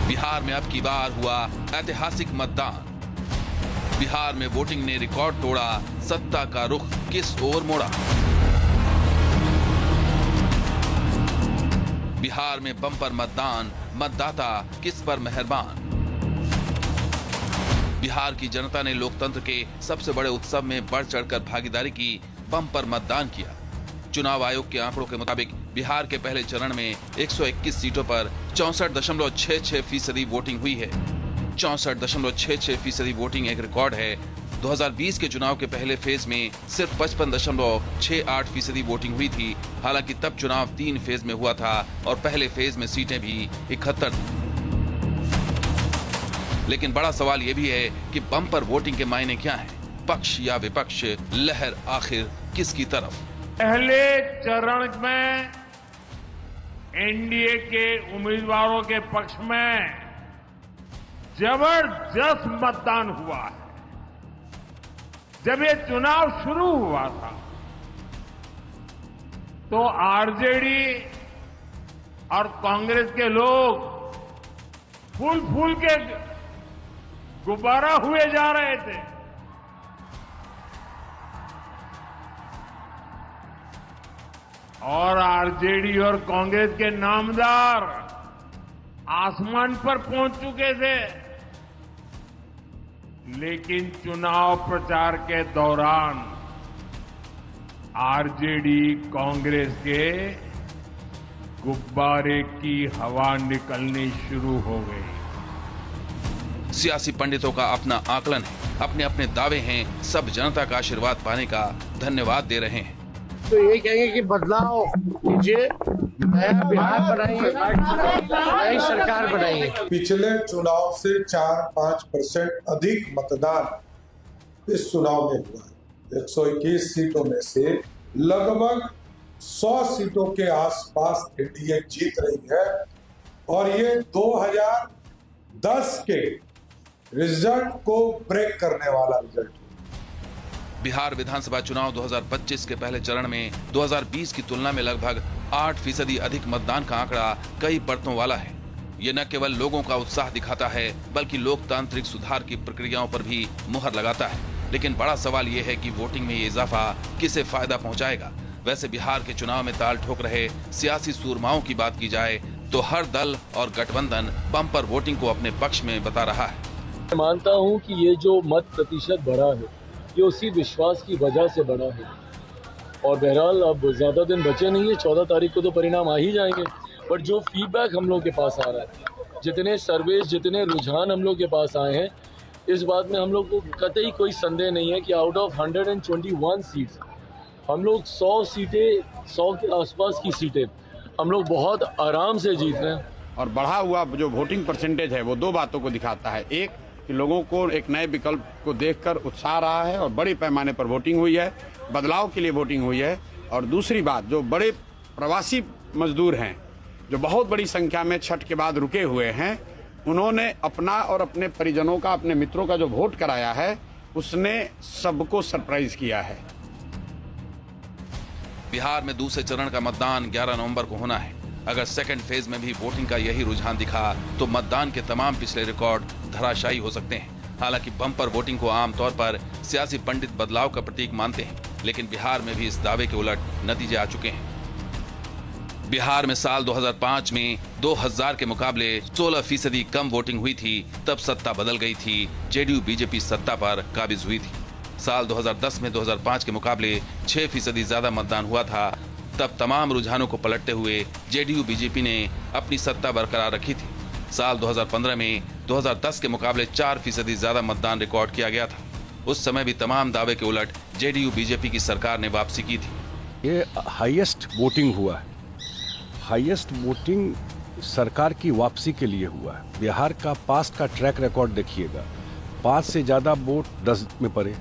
बिहार में अब की बार हुआ ऐतिहासिक मतदान। बिहार में वोटिंग ने रिकॉर्ड तोड़ा, सत्ता का रुख किस ओर मोड़ा। बिहार में बम्पर मतदान, मतदाता किस पर मेहरबान। बिहार की जनता ने लोकतंत्र के सबसे बड़े उत्सव में बढ़ चढ़कर भागीदारी की, बम्पर मतदान किया। चुनाव आयोग के आंकड़ों के मुताबिक बिहार के पहले चरण में 121 सीटों पर 64.66% वोटिंग हुई है। 64.66% वोटिंग एक रिकॉर्ड है। 2020 के चुनाव के पहले फेज में सिर्फ 55.68% वोटिंग हुई थी। हालांकि तब चुनाव 3 फेज में हुआ था और पहले फेज में सीटें भी 71 थी। लेकिन बड़ा सवाल यह भी है कि बम्पर वोटिंग के मायने क्या हैं? पक्ष या विपक्ष, लहर आखिर किसकी तरफ? पहले चरण में एनडीए के उम्मीदवारों के पक्ष में जबरदस्त मतदान हुआ है। जब ये चुनाव शुरू हुआ था तो आरजेडी और कांग्रेस के लोग फूल के गुब्बारा हुए जा रहे थे। और आरजेडी और कांग्रेस के नामदार आसमान पर पहुंच चुके थे। लेकिन चुनाव प्रचार के दौरान आरजेडी कांग्रेस के गुब्बारे की हवा निकलनी शुरू हो गई। सियासी पंडितों का अपना आकलन है, अपने अपने दावे हैं, सब जनता का आशीर्वाद पाने का धन्यवाद दे रहे हैं। तो ये कहेंगे कि बदलाव कीजिए, नया बिहार बनाइए, नई सरकार बनाइए। पिछले चुनाव से 4-5% अधिक मतदान इस चुनाव में हुआ है। 121 सीटों में से लगभग 100 सीटों के आसपास एनडीए जीत रही है और ये 2010 के रिजल्ट को ब्रेक करने वाला रिजल्ट। बिहार विधानसभा चुनाव 2025 के पहले चरण में 2020 की तुलना में लगभग 8% अधिक मतदान का आंकड़ा कई परतों वाला है। ये न केवल लोगों का उत्साह दिखाता है बल्कि लोकतांत्रिक सुधार की प्रक्रियाओं पर भी मुहर लगाता है। लेकिन बड़ा सवाल ये है कि वोटिंग में ये इजाफा किसे फायदा पहुंचाएगा। वैसे बिहार के चुनाव में ताल ठोक रहे सियासी सूरमाओं की बात की जाए तो हर दल और गठबंधन बम्पर वोटिंग को अपने पक्ष में बता रहा है। मैं मानता हूं कि ये जो मत प्रतिशत बढ़ा है ये उसी विश्वास की वजह से बढ़ा है। और बहरहाल अब ज्यादा दिन बचे नहीं है, 14 तारीख को तो परिणाम आ ही जाएंगे। बट जो फीडबैक हम लोग के पास आ रहा है, जितने सर्वेस, जितने रुझान हम लोग के पास आए हैं, इस बात में हम लोग को कतई कोई संदेह नहीं है कि आउट ऑफ 121 सीट्स हम लोग 100 सीटें, 100 के आसपास की सीटें हम लोग बहुत आराम से जीत रहे हैं। और बढ़ा हुआ जो वोटिंग परसेंटेज है वो दो बातों को दिखाता है। एक कि लोगों को एक नए विकल्प को देखकर उत्साह रहा है और बड़े पैमाने पर वोटिंग हुई है, बदलाव के लिए वोटिंग हुई है। और दूसरी बात, जो बड़े प्रवासी मजदूर हैं जो बहुत बड़ी संख्या में छठ के बाद रुके हुए हैं, उन्होंने अपना और अपने परिजनों का, अपने मित्रों का जो वोट कराया है उसने सबको सरप्राइज किया है। बिहार में दूसरे चरण का मतदान 11 नवंबर को होना है। अगर सेकंड फेज में भी वोटिंग का यही रुझान दिखा तो मतदान के तमाम पिछले रिकॉर्ड धराशायी हो सकते हैं। हालांकि बम्पर वोटिंग को आमतौर पर सियासी पंडित बदलाव का प्रतीक मानते हैं, लेकिन बिहार में भी इस दावे के उलट नतीजे आ चुके हैं। बिहार में साल 2005 में 2000 के मुकाबले 16% कम वोटिंग हुई थी। तब सत्ता बदल गई थी, जेडीयू बीजेपी सत्ता पर काबिज हुई थी। साल 2010 में 2005 के मुकाबले 6% ज्यादा मतदान हुआ था। तब तमाम रुझानों को पलटते हुए जेडीयू बीजेपी ने अपनी सत्ता बरकरार रखी थी। साल 2015 में 2010 के मुकाबले 4% ज्यादा मतदान रिकॉर्ड किया गया था। उस समय भी तमाम दावे के उलट जेडीयू बीजेपी की सरकार ने वापसी की थी। ये हाईएस्ट वोटिंग हुआ है। हाईएस्ट वोटिंग सरकार की वापसी के लिए हुआ है। बिहार का पास्ट का ट्रैक रिकॉर्ड देखिएगा, 5 से ज्यादा वोट 10 में पड़े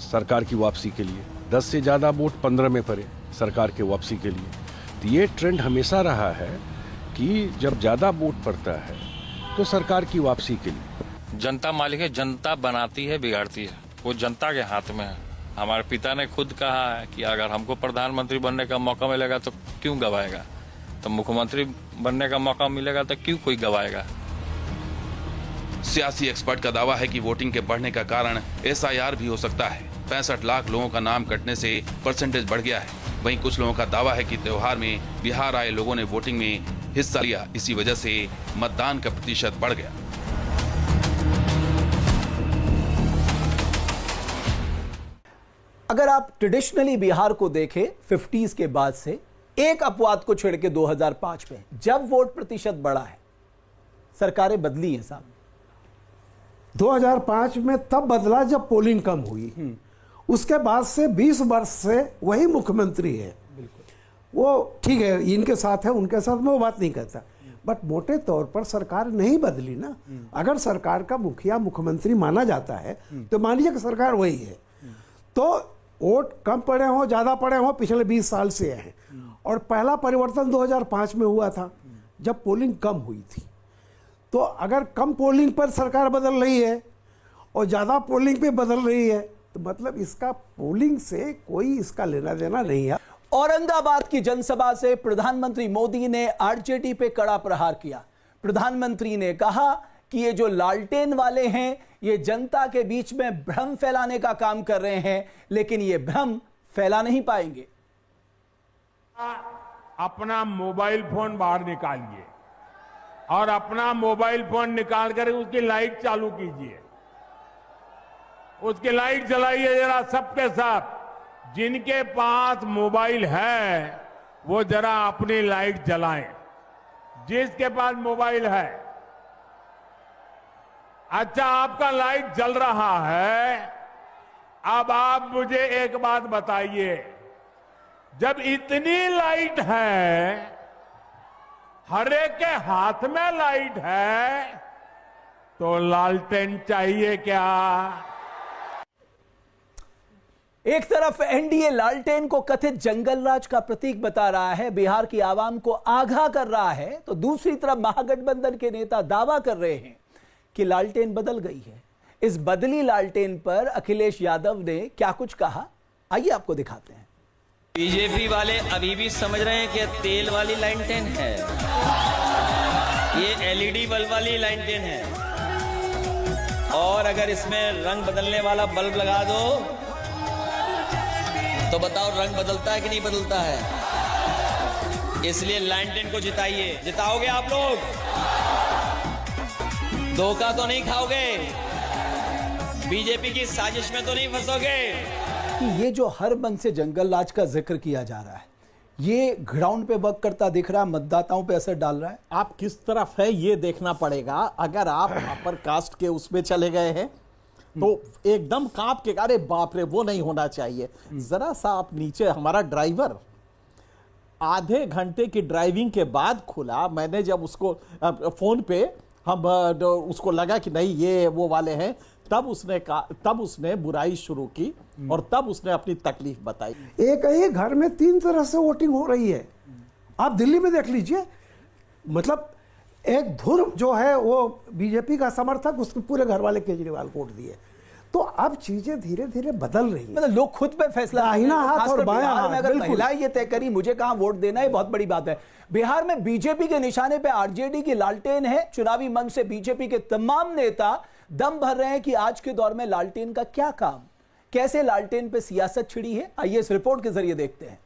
सरकार की वापसी के लिए, 10 से ज्यादा वोट 15 में पड़े सरकार के वापसी के लिए। तो ये ट्रेंड हमेशा रहा है कि जब ज्यादा वोट पड़ता है तो सरकार की वापसी के लिए। जनता मालिक है, जनता बनाती है, बिगाड़ती है, वो जनता के हाथ में है। हमारे पिता ने खुद कहा है कि अगर हमको प्रधानमंत्री बनने का मौका मिलेगा तो क्यों गवाएगा, तो मुख्यमंत्री बनने का मौका मिलेगा तो क्यों कोई गवाएगा। सियासी एक्सपर्ट का दावा है कि वोटिंग के बढ़ने का कारण एसआईआर भी हो सकता है। 65 लाख लोगों का नाम कटने से परसेंटेज बढ़ गया है। वहीं कुछ लोगों का दावा है कि त्योहार में बिहार आए लोगों ने वोटिंग में हिस्सा लिया, इसी वजह से मतदान का प्रतिशत बढ़ गया। अगर आप ट्रेडिशनली बिहार को देखें 50s के बाद से, एक अपवाद को छेड़ के 2005 में जब वोट प्रतिशत बढ़ा है, सरकारें बदली हैं साहब। 2005 में तब बदला जब पोलिंग कम हुई। उसके बाद से 20 वर्ष से वही मुख्यमंत्री है। वो ठीक है, इनके साथ है उनके साथ मैं वो बात नहीं करता, बट मोटे तौर पर सरकार नहीं बदली ना। अगर सरकार का मुखिया मुख्यमंत्री माना जाता है तो मान लीजिए कि सरकार वही है, तो वोट कम पड़े हो ज्यादा पड़े हो पिछले 20 साल से है। और पहला परिवर्तन 2005 में हुआ था जब पोलिंग कम हुई थी। तो अगर कम पोलिंग पर सरकार बदल रही है और ज्यादा पोलिंग पे बदल रही है तो मतलब इसका पोलिंग से कोई इसका लेना देना नहीं है। औरंगाबाद की जनसभा से प्रधानमंत्री मोदी ने आरजेडी पे कड़ा प्रहार किया। प्रधानमंत्री ने कहा कि ये जो लालटेन वाले हैं ये जनता के बीच में भ्रम फैलाने का काम कर रहे हैं, लेकिन ये भ्रम फैला नहीं पाएंगे। अपना मोबाइल फोन बाहर निकालिए और अपना मोबाइल फोन निकाल कर उसकी लाइट चालू कीजिए, उसकी लाइट जलाइए जरा सबके साथ। जिनके पास मोबाइल है वो जरा अपनी लाइट जलाएं। जिसके पास मोबाइल है, अच्छा आपका लाइट जल रहा है। अब आप मुझे एक बात बताइए, जब इतनी लाइट है, हर एक के हाथ में लाइट है, तो लालटेन चाहिए क्या? एक तरफ एनडीए लालटेन को कथित जंगल राज का प्रतीक बता रहा है, बिहार की आवाम को आगाह कर रहा है, तो दूसरी तरफ महागठबंधन के नेता दावा कर रहे हैं कि लालटेन बदल गई है। इस बदली लालटेन पर अखिलेश यादव ने क्या कुछ कहा, आइए आपको दिखाते हैं। बीजेपी वाले अभी भी समझ रहे हैं कि तेल वाली लालटेन है, ये एलईडी बल्ब वाली लालटेन है। और अगर इसमें रंग बदलने वाला बल्ब लगा दो तो बताओ रंग बदलता है कि नहीं बदलता है? इसलिए लालटेन को जिताइए। जिताओगे आप लोग? धोखा तो नहीं खाओगे? बीजेपी की साजिश में तो नहीं फंसोगे? कि ये जो हर मन से जंगल राज का जिक्र किया जा रहा है, ये ग्राउंड पे वर्क करता दिख रहा है, मतदाताओं पे असर डाल रहा है? आप किस तरफ है ये देखना पड़ेगा। अगर आप अपर कास्ट के उसमें चले गए हैं तो एकदम कांप के, अरे बाप रे वो नहीं होना चाहिए। जरा सा आप नीचे, हमारा ड्राइवर आधे घंटे की ड्राइविंग के बाद खुला। मैंने जब उसको फोन पे हम उसको लगा कि नहीं ये वो वाले हैं, तब उसने बुराई शुरू की और तब उसने अपनी तकलीफ बताई। एक ही घर में 3 तरह से वोटिंग हो रही है। आप दिल्ली में देख लीजिए, मतलब एक धुर जो है वो बीजेपी का समर्थक, उसके पूरे घर वाले केजरीवाल को वोट दिए। तो अब चीजें धीरे धीरे बदल रही हैं। मतलब लोग खुद पे फैसला, दाहिना हाथ और बायां हाथ, अगर महिलाएं ये तय करी मुझे कहां वोट देना है, बहुत बड़ी बात है। बिहार में बीजेपी के निशाने पे आरजेडी की लालटेन है। चुनावी मंच से बीजेपी के तमाम नेता दम भर रहे हैं कि आज के दौर में लालटेन का क्या काम, कैसे लालटेन पे सियासत छिड़ी है। आइए इस रिपोर्ट के जरिए देखते हैं।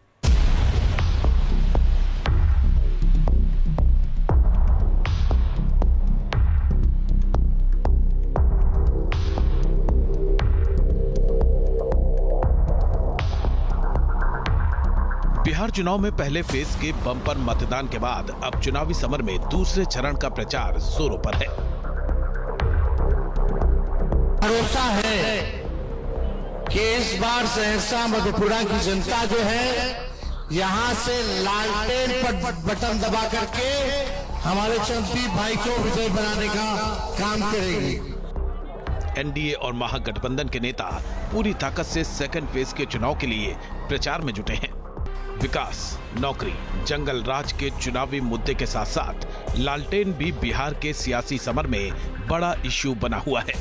बिहार चुनाव में पहले फेज के बम्पर मतदान के बाद अब चुनावी समर में दूसरे चरण का प्रचार जोरों पर है। भरोसा है कि इस बार सहरसा मधेपुरा की जनता जो है यहाँ से लालटेन पर बटन दबा करके हमारे चंद्रदीप भाई को विजय बनाने का काम करेगी। एनडीए और महागठबंधन के नेता पूरी ताकत से सेकंड फेज के चुनाव के लिए प्रचार में जुटे हैं। विकास, नौकरी, जंगल राज के चुनावी मुद्दे के साथ साथ लालटेन भी बिहार के सियासी समर में बड़ा इश्यू बना हुआ है।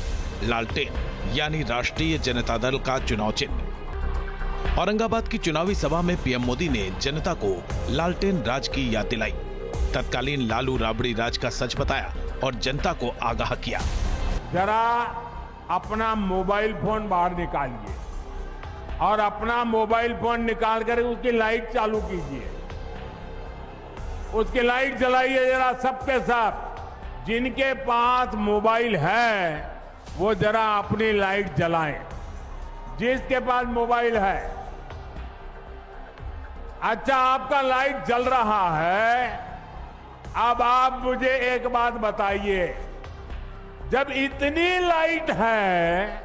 लालटेन यानी राष्ट्रीय जनता दल का चुनाव चिन्ह। औरंगाबाद की चुनावी सभा में पीएम मोदी ने जनता को लालटेन राज की याद दिलाई, तत्कालीन लालू राबड़ी राज का सच बताया और जनता को आगाह किया। जरा अपना मोबाइल फोन बाहर निकालिए और अपना मोबाइल फोन निकाल कर उसकी लाइट चालू कीजिए, उसकी लाइट जलाइए जरा सबके सब। जिनके पास मोबाइल है वो जरा अपनी लाइट जलाएं। जिसके पास मोबाइल है, अच्छा आपका लाइट जल रहा है। अब आप मुझे एक बात बताइए, जब इतनी लाइट है,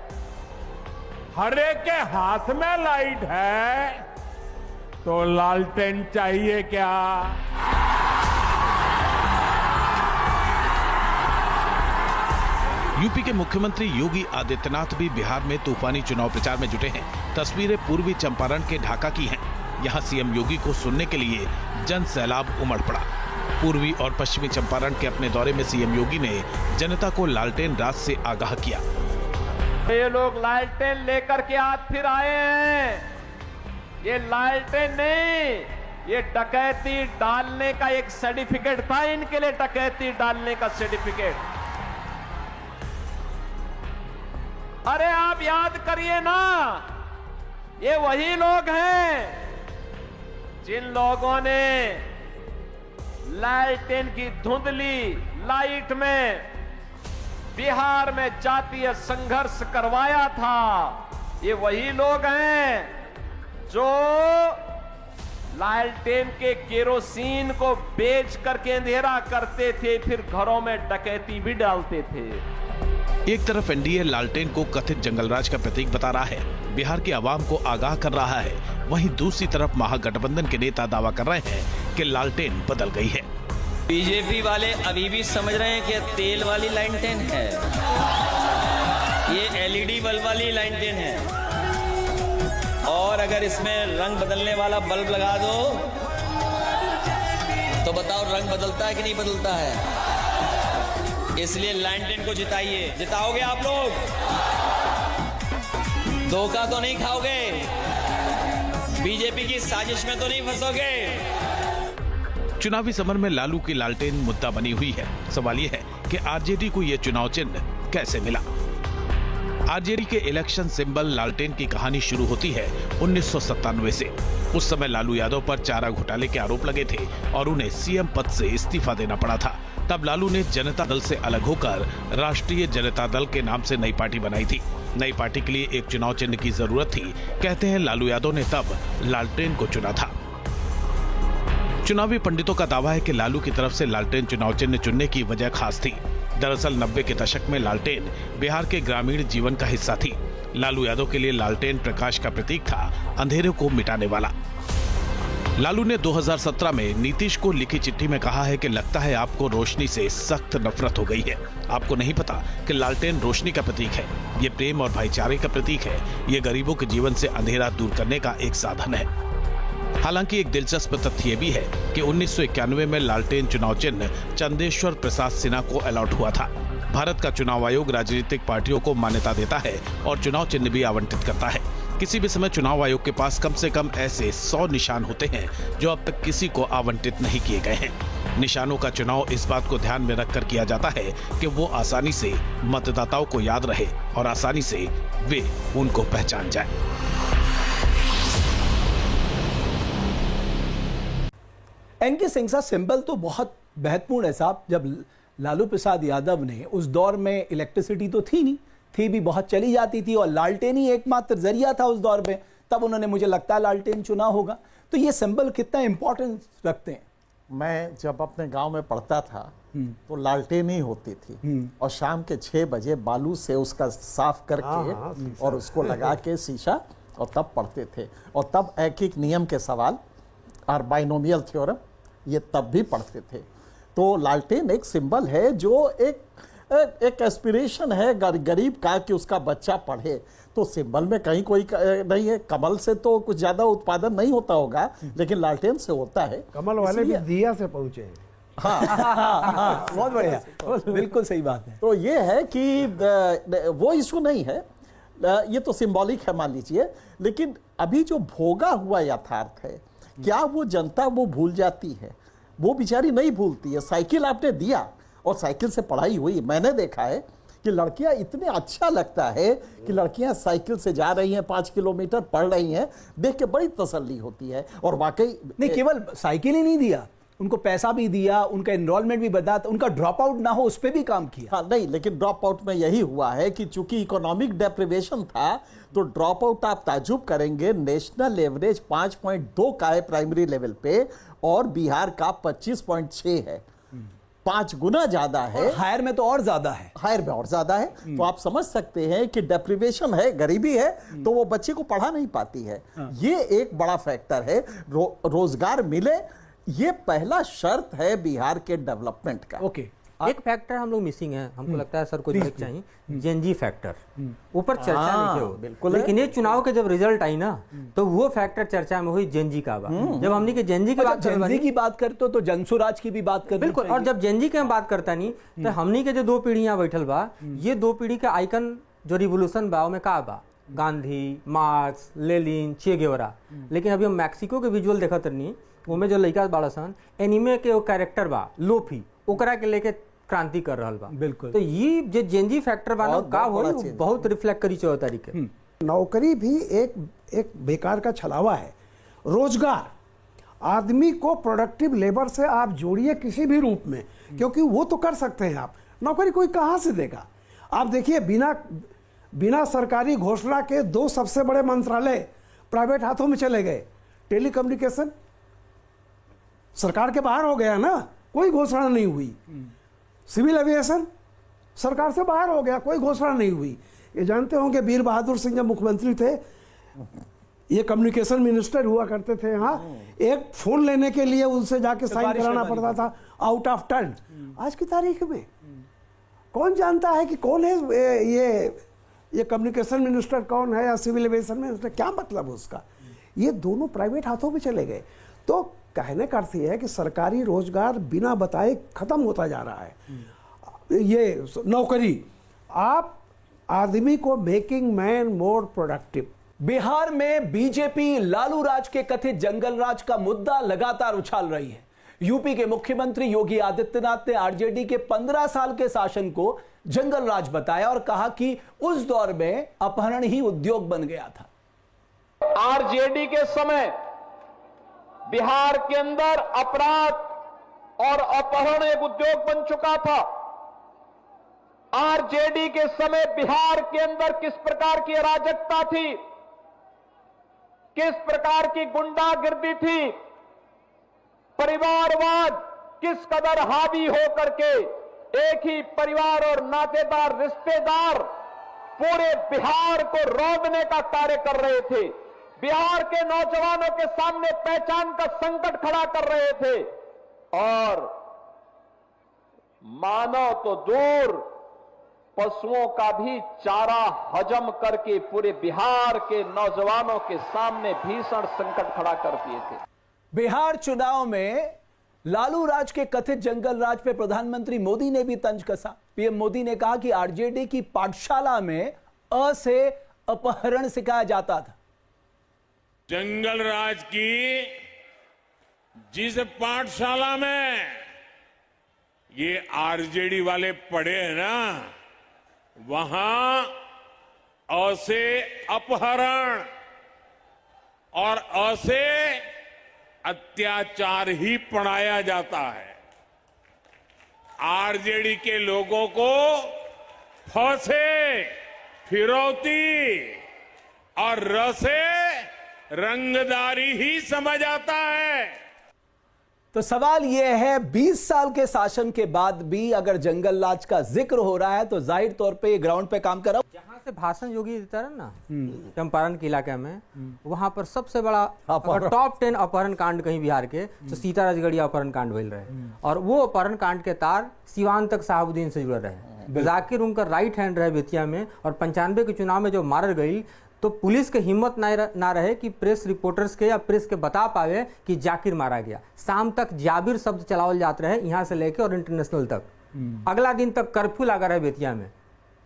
हर एक के हाथ में लाइट है, तो लालटेन चाहिए क्या? यूपी के मुख्यमंत्री योगी आदित्यनाथ भी बिहार में तूफानी चुनाव प्रचार में जुटे हैं। तस्वीरें पूर्वी चंपारण के ढाका की हैं। यहां सीएम योगी को सुनने के लिए जन सैलाब उमड़ पड़ा। पूर्वी और पश्चिमी चंपारण के अपने दौरे में सीएम योगी ने जनता को लालटेन राज से आगाह किया। ये लोग लालटेन लेकर के आज फिर आए हैं। ये लालटेन नहीं, ये डकैती डालने का एक सर्टिफिकेट था इनके लिए, डकैती डालने का सर्टिफिकेट। अरे आप याद करिए ना, ये वही लोग हैं जिन लोगों ने लालटेन की धुंधली लाइट में बिहार में जातीय संघर्ष करवाया था। ये वही लोग हैं जो लालटेन के केरोसिन को बेच करके अंधेरा करते थे, फिर घरों में डकैती भी डालते थे। एक तरफ एनडीए लालटेन को कथित जंगलराज का प्रतीक बता रहा है, बिहार की आवाम को आगाह कर रहा है, वहीं दूसरी तरफ महागठबंधन के नेता दावा कर रहे हैं कि लालटेन बदल गई है। बीजेपी वाले अभी भी समझ रहे हैं कि तेल वाली लालटेन है, ये एलईडी बल्ब वाली लालटेन है, और अगर इसमें रंग बदलने वाला बल्ब लगा दो तो बताओ रंग बदलता है कि नहीं बदलता है? इसलिए लालटेन को जिताइए। जिताओगे आप लोग? धोखा तो नहीं खाओगे? बीजेपी की साजिश में तो नहीं फंसोगे? चुनावी समर में लालू की लालटेन मुद्दा बनी हुई है। सवाल यह है कि आरजेडी को यह चुनाव चिन्ह कैसे मिला। आरजेडी के इलेक्शन सिंबल लालटेन की कहानी शुरू होती है 1997 से। उस समय लालू यादव पर चारा घोटाले के आरोप लगे थे और उन्हें सीएम पद से इस्तीफा देना पड़ा था। तब लालू ने जनता दल से अलग होकर राष्ट्रीय जनता दल के नाम से नई पार्टी बनाई थी। नई पार्टी के लिए एक चुनाव चिन्ह की जरूरत थी। कहते हैं लालू यादव ने तब लालटेन को चुना था। चुनावी पंडितों का दावा है कि लालू की तरफ से लालटेन चुनाव चिन्ह चुनने की वजह खास थी। दरअसल 90 के दशक में लालटेन बिहार के ग्रामीण जीवन का हिस्सा थी। लालू यादव के लिए लालटेन प्रकाश का प्रतीक था, अंधेरे को मिटाने वाला। लालू ने 2017 में नीतीश को लिखी चिट्ठी में कहा है कि लगता है आपको रोशनी से सख्त नफरत हो गई है। आपको नहीं पता कि लालटेन रोशनी का प्रतीक है, ये प्रेम और भाईचारे का प्रतीक है, ये गरीबों के जीवन से अंधेरा दूर करने का एक साधन है। हालांकि एक दिलचस्प तथ्य ये भी है कि 1991 में लालटेन चुनाव चिन्ह चंदेश्वर प्रसाद सिन्हा को अलॉट हुआ था। भारत का चुनाव आयोग राजनीतिक पार्टियों को मान्यता देता है और चुनाव चिन्ह भी आवंटित करता है। किसी भी समय चुनाव आयोग के पास कम से कम ऐसे 100 निशान होते हैं जो अब तक किसी को आवंटित नहीं किए गए हैं। निशानों का चुनाव इस बात को ध्यान में रखकर किया जाता है कि वो आसानी से मतदाताओं को याद रहे और आसानी से वे उनको पहचान जाए। एनके सिंह साहब, सिंबल तो बहुत महत्वपूर्ण है साहब। जब लालू प्रसाद यादव ने उस दौर में इलेक्ट्रिसिटी तो थी नहीं, थी भी बहुत चली जाती थी और लालटेन ही एकमात्र जरिया था उस दौर में, तब उन्होंने मुझे लगता है लालटेन चुना होगा। तो ये सिंबल कितना इंपॉर्टेंस रखते हैं? मैं जब अपने गांव में पढ़ता था तो लालटेन ही होती थी और शाम के 6 बजे बालू से उसका साफ करके और उसको लगा के शीशा और तब पढ़ते थे। और तब एक नियम के सवाल और बाइनोमियल थ्योरम ये तब भी पढ़ते थे। तो लालटेन एक सिंबल है जो एक एस्पिरेशन है गरीब का कि उसका बच्चा पढ़े। तो सिंबल में कहीं कोई नहीं है। कमल से तो कुछ ज्यादा उत्पादन नहीं होता होगा, लेकिन लालटेन से होता है। कमल वाले भी दिया से पहुंचे। हाँ, बहुत बढ़िया, बिल्कुल सही बात है। तो ये है कि वो इशू नहीं है, ये तो सिंबॉलिक है मान लीजिए। लेकिन अभी जो भोगा हुआ यथार्थ है, क्या वो जनता वो भूल जाती है? वो बेचारी नहीं भूलती है। साइकिल आपने दिया और साइकिल से पढ़ाई हुई। मैंने देखा है कि लड़कियां इतने अच्छा लगता है कि लड़कियां साइकिल से जा रही हैं, 5 किलोमीटर पढ़ रही हैं, देख के बड़ी तसल्ली होती है। और वाकई नहीं, केवल साइकिल ही नहीं दिया, उनको पैसा भी दिया, उनका एनरोलमेंट भी बता, उनका ड्रॉप आउट ना हो उस पर भी काम किया। हाँ नहीं, लेकिन ड्रॉप आउट में यही हुआ है कि चूंकि इकोनॉमिक डेप्रिवेशन था तो ड्रॉप आउट आप ताजुब करेंगे, नेशनल एवरेज 5.2 का है प्राइमरी लेवल पे और बिहार का 25.6 है, 5 गुना ज्यादा है। हायर में तो और ज्यादा है, हायर में और ज्यादा है। तो आप समझ सकते हैं कि डेप्रिवेशन है, गरीबी है, तो वो बच्चे को पढ़ा नहीं पाती है। ये एक बड़ा फैक्टर है। रोजगार मिले, ये पहला शर्त है बिहार के डेवलपमेंट का। ओके, एक फैक्टर हम लोग मिसिंग है, हमको लगता है सर को देख चाहिए, जेनजी फैक्टर ऊपर चर्चा नहीं हो। बिल्कुल, लेकिन ये चुनाव के जब रिजल्ट आई ना तो वो फैक्टर चर्चा में हुई, जेनजी का बात। जब हमने के जेनजी की बात करते तो जनसुराज की भी बात करते बिल्कुल। और जब जेनजी के हम बात करता नहीं तो हमनी के जो 2 पीढ़ियां बैठल बा, ये 2 पीढ़ी के आइकन जो रिवोल्यूशन बा में का बा, गांधी, मार्क्स, लेनिन, चे गेवरा। लेकिन अभी हम मैक्सिको के विजुअल देखत नहीं, वो में जो लड़का बाड़ा सन एनिमे के वो कैरेक्टर बा लोफी, ओकरा के लेके क्रांति कर रहल बा। बिल्कुल। तो ये जो जेनजी फैक्टर बा का हो बहुत रिफ्लेक्ट करी 14 तारीख के। नौकरी भी एक बेकार का छलावा है। रोजगार, आदमी को प्रोडक्टिव लेबर से आप जोड़िए किसी भी रूप में, क्योंकि वो तो कर सकते हैं आप। नौकरी कोई कहां से देगा? आप देखिए, बिना सरकारी घोषणा के 2 सबसे बड़े मंत्रालय प्राइवेट हाथों में चले गए। टेलीकम्युनिकेशन सरकार के बाहर हो गया ना, कोई घोषणा नहीं हुई। सिविल एविएशन सरकार से बाहर हो गया, कोई घोषणा नहीं हुई। ये जानते होंगे वीर बहादुर सिंह जब मुख्यमंत्री थे, ये कम्युनिकेशन मिनिस्टर हुआ करते थे। हाँ, एक फोन लेने के लिए उनसे जाके साइन कराना पड़ता था, आउट ऑफ टर्न। आज की तारीख में कौन जानता है कि कौन है ये कम्युनिकेशन मिनिस्टर कौन है या सिविल एविएशन मिनिस्टर, क्या मतलब उसका? ये दोनों प्राइवेट हाथों में चले गए। तो कहने का अर्थ है कि सरकारी रोजगार बिना बताए खत्म होता जा रहा है। ये नौकरी, आप आदमी को making man more productive. Bihar में बीजेपी लालू राज के कथित जंगल राज का मुद्दा लगातार उछाल रही है। यूपी के मुख्यमंत्री योगी आदित्यनाथ ने आरजेडी के 15 साल के शासन को जंगल राज बताया और कहा कि उस दौर में अपहरण ही उद्योग बन गया था। आरजेडी के समय बिहार के अंदर अपराध और अपहरण एक उद्योग बन चुका था। आरजेडी के समय बिहार के अंदर किस प्रकार की अराजकता थी, किस प्रकार की गुंडागिर्दी थी, परिवारवाद किस कदर हावी होकर के एक ही परिवार और नातेदार रिश्तेदार पूरे बिहार को रौंदने का कार्य कर रहे थे। बिहार के नौजवानों के सामने पहचान का संकट खड़ा कर रहे थे और मानव तो दूर, पशुओं का भी चारा हजम करके पूरे बिहार के नौजवानों के सामने भीषण संकट खड़ा कर दिए थे। बिहार चुनाव में लालू राज के कथित जंगल राज पे प्रधानमंत्री मोदी ने भी तंज कसा। पीएम मोदी ने कहा कि आरजेडी की पाठशाला में अ से अपहरण सिखाया जाता था। जंगल राज की जिस पाठशाला में ये आरजेडी वाले पढ़े हैं ना, वहां अ से अपहरण और अ से अत्याचार ही पढ़ाया जाता है। आरजेडी के लोगों को फ से फिरौती और र से रंगदारी ही समझ आता है। तो सवाल यह है, 20 साल के शासन के बाद भी अगर जंगल राज का जिक्र हो रहा है तो जाहिर तौर पे ये ग्राउंड पे काम कर रहा हूं। जहां से भाषण योगी देता रहा ना चंपारण के इलाके में, वहां पर सबसे बड़ा अगर टॉप 10 अपहरण कांड कहीं बिहार के तो सीताराजगढ़िया अपहरण कांड भइल रहे। और वो अपहरण कांड के तार सिवान तक साहबुद्दीन से जुड़ल रहे। जाकिर उनका राइट हैंड रहे बेतिया में, और 95 के चुनाव में जो मारल गई तो पुलिस के हिम्मत ना रहे कि प्रेस रिपोर्टर्स के या प्रेस के बता पावे कि जाकिर मारा गया। शाम तक जाबिर शब्द चलावल जाते रहे यहाँ से लेके और इंटरनेशनल तक। अगला दिन तक कर्फ्यू लगा रहे बेतिया में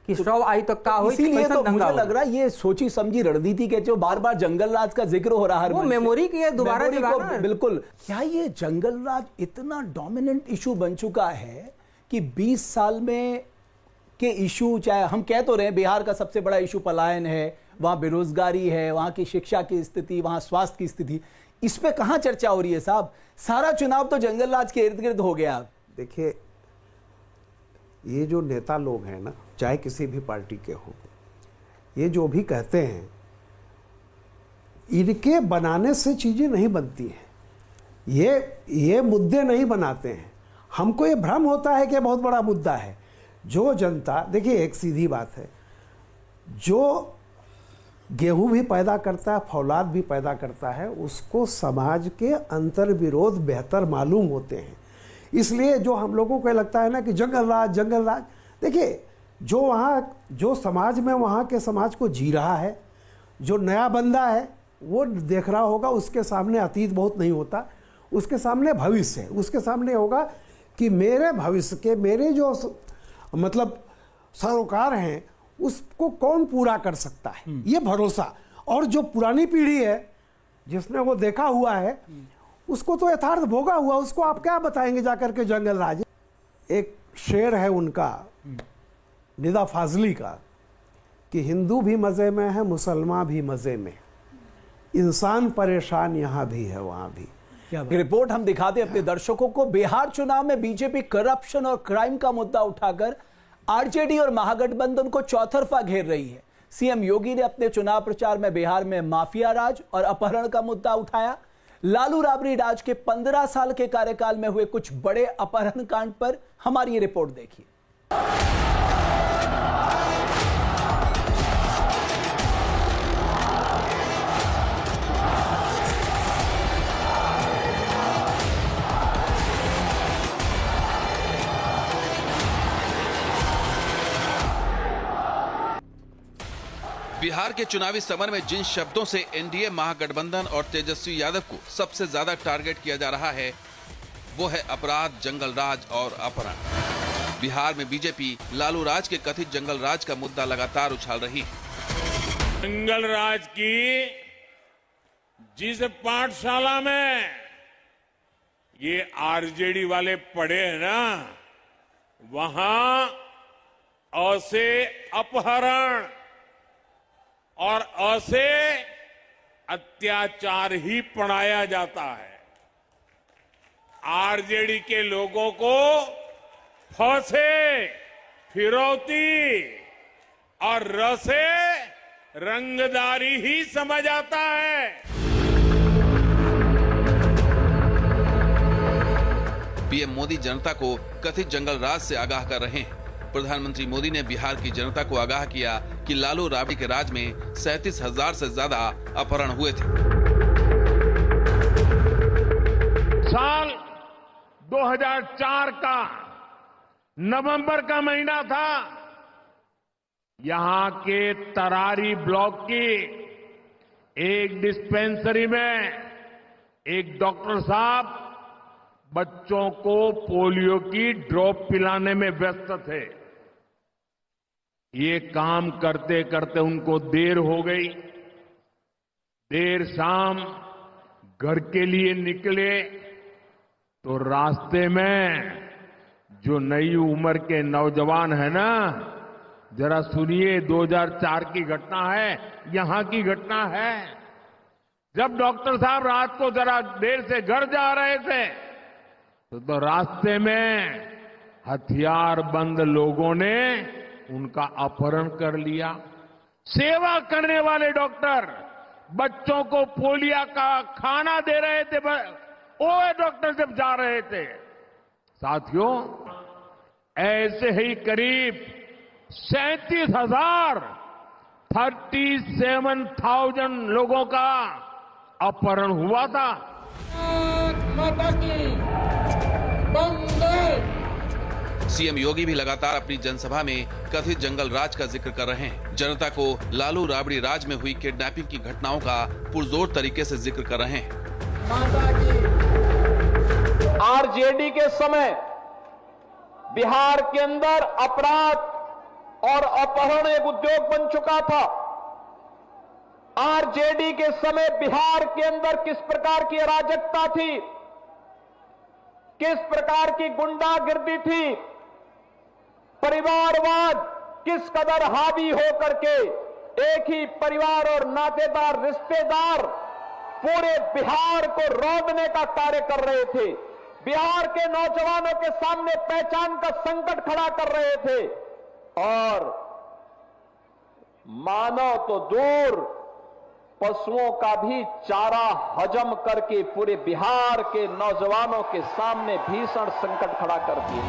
कि शव आई तक का हो। इसीलिए तो मुझे लग रहा है ये सोची समझी रणनीति के जो बार बार जंगल राज का जिक्र हो रहा है, वो मेमोरी की है दोबारा। बिल्कुल। क्या ये जंगल राज इतना डोमिनेंट इशू बन चुका है कि 20 साल में के इशू, चाहे हम कह तो रहे हैं बिहार का सबसे बड़ा इशू पलायन है, वहां बेरोजगारी है, वहां की शिक्षा की स्थिति, वहां स्वास्थ्य की स्थिति, इस पे कहां चर्चा हो रही है साहब? सारा चुनाव तो जंगल राज के इर्द गिर्द हो गया। देखिए, ये जो नेता लोग हैं ना, चाहे किसी भी पार्टी के हो, ये जो भी कहते हैं, इनके बनाने से चीजें नहीं बनती हैं। ये मुद्दे नहीं बनाते हैं। हमको ये भ्रम होता है कि बहुत बड़ा मुद्दा है। जो जनता, देखिए एक सीधी बात है, जो गेहूं भी पैदा करता है, फौलाद भी पैदा करता है, उसको समाज के अंतर विरोध बेहतर मालूम होते हैं। इसलिए जो हम लोगों को लगता है ना कि जंगल राज, देखिए जो वहाँ जो समाज में वहाँ के समाज को जी रहा है, जो नया बंदा है वो देख रहा होगा, उसके सामने अतीत बहुत नहीं होता, उसके सामने भविष्य है। उसके सामने होगा कि मेरे भविष्य के, मेरे जो मतलब सरोकार हैं उसको कौन पूरा कर सकता है, ये भरोसा। और जो पुरानी पीढ़ी है जिसने वो देखा हुआ है, उसको तो यथार्थ भोगा हुआ, उसको आप क्या बताएंगे जाकर के जंगल राज। एक शेर है उनका, निदा फाजली का, कि हिंदू भी मजे में है, मुसलमान भी मजे में, इंसान परेशान यहां भी है वहां भी। रिपोर्ट हम दिखाते अपने दर्शकों को। बिहार चुनाव में बीजेपी करप्शन और क्राइम का मुद्दा उठाकर आरजेडी और महागठबंधन को चौतरफा घेर रही है। सीएम योगी ने अपने चुनाव प्रचार में बिहार में माफिया राज और अपहरण का मुद्दा उठाया। लालू राबड़ी राज के 15 साल के कार्यकाल में हुए कुछ बड़े अपहरण कांड पर हमारी ये रिपोर्ट देखिए। बिहार के चुनावी समर में जिन शब्दों से एनडीए, महागठबंधन और तेजस्वी यादव को सबसे ज्यादा टारगेट किया जा रहा है, वो है अपराध, जंगल राज और अपहरण। बिहार में बीजेपी लालू राज के कथित जंगल राज का मुद्दा लगातार उछाल रही है। जंगल राज की जिस पाठशाला में ये आरजेडी वाले पढ़े हैं ना, वहां अ से अपहरण और अ से अत्याचार ही पढ़ाया जाता है। आरजेडी के लोगों को फ से फिरौती और र से रंगदारी ही समझ आता है। पीएम मोदी जनता को कथित जंगल राज से आगाह कर रहे हैं। प्रधानमंत्री मोदी ने बिहार की जनता को आगाह किया कि लालू राबड़ी के राज में 37,000 से ज्यादा अपहरण हुए थे। साल 2004 का नवंबर का महीना था। यहां के तरारी ब्लॉक की एक डिस्पेंसरी में एक डॉक्टर साहब बच्चों को पोलियो की ड्रॉप पिलाने में व्यस्त थे। ये काम करते करते उनको देर हो गई। देर शाम घर के लिए निकले तो रास्ते में जो नई उम्र के नौजवान है ना, जरा सुनिए, 2004 की घटना है, यहां की घटना है। जब डॉक्टर साहब रात को जरा देर से घर जा रहे थे तो रास्ते में हथियार बंद लोगों ने उनका अपहरण कर लिया। सेवा करने वाले डॉक्टर बच्चों को पोलियो का खाना दे रहे थे, ओए डॉक्टर जब जा रहे थे। साथियों, ऐसे ही करीब 37,000 लोगों का अपहरण हुआ था। सीएम योगी भी लगातार अपनी जनसभा में कथित जंगल राज का जिक्र कर रहे हैं। जनता को लालू राबड़ी राज में हुई किडनैपिंग की घटनाओं का पुरजोर तरीके से जिक्र कर रहे हैं। आरजेडी के समय बिहार के अंदर अपराध और अपहरण एक उद्योग बन चुका था। आरजेडी के समय बिहार के अंदर किस प्रकार की अराजकता थी, किस प्रकार की गुंडागिर्दी थी, परिवारवाद किस कदर हावी होकर के एक ही परिवार और नातेदार रिश्तेदार पूरे बिहार को रौंदने का कार्य कर रहे थे, बिहार के नौजवानों के सामने पहचान का संकट खड़ा कर रहे थे और मानव तो दूर पशुओं का भी चारा हजम करके पूरे बिहार के नौजवानों के सामने भीषण संकट खड़ा कर दिए।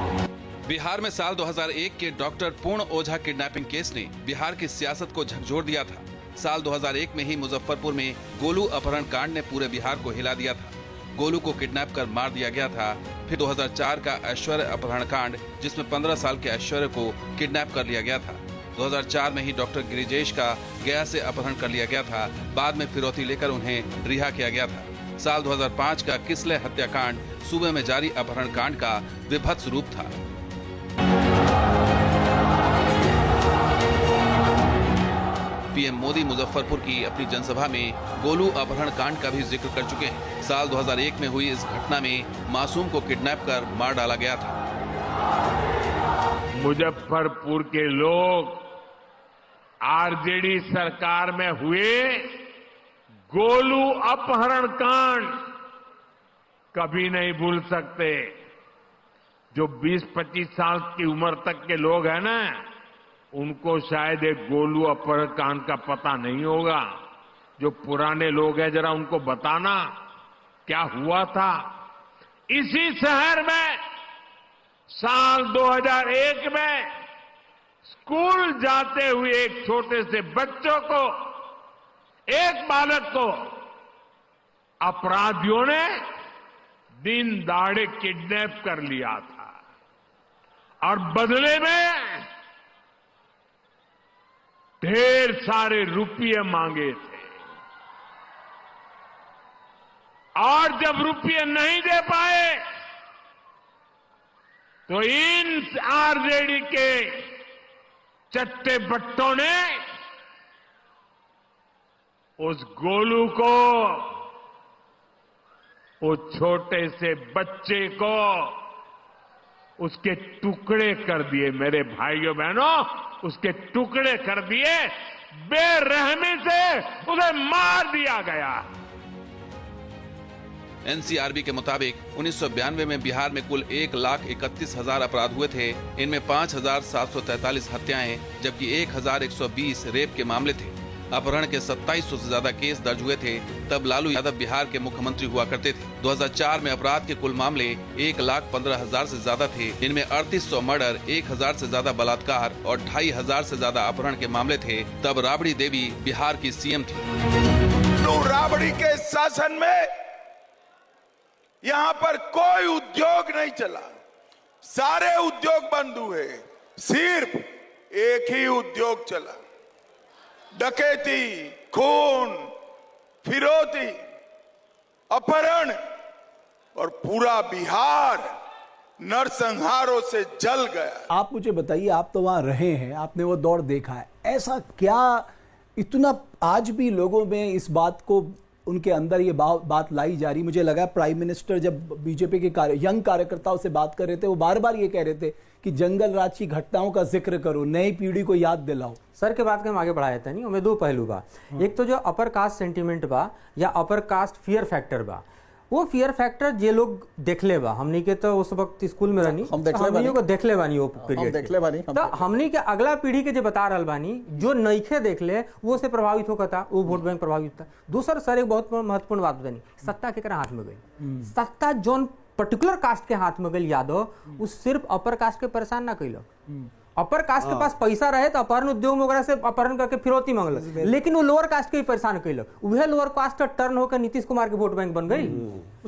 बिहार में साल 2001 के डॉक्टर पूर्ण ओझा किडनैपिंग केस ने बिहार की सियासत को झकझोर दिया था। साल 2001 में ही मुजफ्फरपुर में गोलू अपहरण कांड ने पूरे बिहार को हिला दिया था। गोलू को किडनैप कर मार दिया गया था। फिर 2004 का ऐश्वर्य अपहरण कांड, जिसमें 15 साल के ऐश्वर्य को किडनैप कर लिया गया था। 2004 में ही डॉक्टर गिरिजेश का गया से अपहरण कर लिया गया था। बाद में फिरौती लेकर उन्हें रिहा किया गया था। साल 2005 का किसले हत्याकांड सूबे में जारी अपहरण कांड का विभत्स रूप था। पीएम मोदी मुजफ्फरपुर की अपनी जनसभा में गोलू अपहरण कांड का भी जिक्र कर चुके हैं। साल 2001 में हुई इस घटना में मासूम को किडनैप कर मार डाला गया था। मुजफ्फरपुर के लोग आरजेडी सरकार में हुए गोलू अपहरण कांड कभी नहीं भूल सकते। जो 20-25 साल की उम्र तक के लोग हैं ना, उनको शायद एक गोलू अपहरण कांड का पता नहीं होगा। जो पुराने लोग हैं, जरा उनको बताना क्या हुआ था। इसी शहर में साल 2001 में स्कूल जाते हुए एक छोटे से बच्चों को, एक बालक को अपराधियों ने दिन दहाड़े किडनैप कर लिया था और बदले में ढेर सारे रुपये मांगे थे। और जब रुपये नहीं दे पाए तो इन आरजेडी के चट्टे बट्टों ने उस गोलू को, उस छोटे से बच्चे को उसके टुकड़े कर दिए। मेरे भाइयों बहनों, उसके टुकड़े कर दिए, बेरहमी से उसे मार दिया गया। एनसीआरबी के मुताबिक 1992 में बिहार में कुल 1,31,000 अपराध हुए थे। इनमें 5,743 हत्याएं जबकि 1,120 रेप के मामले थे। अपहरण के 2700 से ज्यादा केस दर्ज हुए थे। तब लालू यादव बिहार के मुख्यमंत्री हुआ करते थे। 2004 में अपराध के कुल मामले 1,15,000 से ज्यादा थे। इनमें 3800 मर्डर, 1,000 से ज्यादा बलात्कार और 2,500 से ज्यादा अपहरण के मामले थे। तब राबड़ी देवी बिहार की सीएम थी। राबड़ी के शासन में यहाँ पर कोई उद्योग नहीं चला, सारे उद्योग बंद हुए। सिर्फ एक ही उद्योग चला, डकैती, खून, फिरौती, अपहरण, और पूरा बिहार नरसंहारों से जल गया। आप मुझे बताइए, आप तो वहां रहे हैं, आपने वो दौर देखा है, ऐसा क्या इतना आज भी लोगों में इस बात को, उनके अंदर ये बात लाई जा रही। मुझे लगा प्राइम मिनिस्टर जब बीजेपी के यंग कार्यकर्ताओं से बात कर रहे थे, वो बार बार ये कह रहे थे कि जंगल राज की घटनाओं का जिक्र करो, नई पीढ़ी को याद दिलाओ। सर के बात के हम आगे बढ़ाया था नहीं, उनमें दो पहलू बा। एक तो जो अपर कास्ट सेंटिमेंट बा या अपर कास्ट फियर फैक्टर बा, वो फियर फैक्टर जे लोग देखले बा, हमनी के तो उस वक्त स्कूल में रहनी, हम देखले हमनी बानी। को देखले बानी वो हम पीरियड देखले बानी, हम तो हमनी के अगला पीढ़ी के जो बता रहल बानी, जो नइखे देखले वो से प्रभावित होता, वो वोट बैंक प्रभावित होता। दूसरा सर एक बहुत महत्वपूर्ण बात बतानी, सत्ता केकरा हाथ में गई, सत्ता जोन पर्टिकुलर कास्ट के हाथ में गई यादव, वो सिर्फ अपर कास्ट के परेशान ना कैलक। अपर कास्ट के पास पैसा रहे तो अपहरण उद्योग वगैरह से अपहरण करके फिरौती मांगलक, लेकिन वो लोअर कास्ट के ही परेशान कैलक। वह लोअर कास्ट टर्न होकर नीतीश कुमार के वोट बैंक बन गई।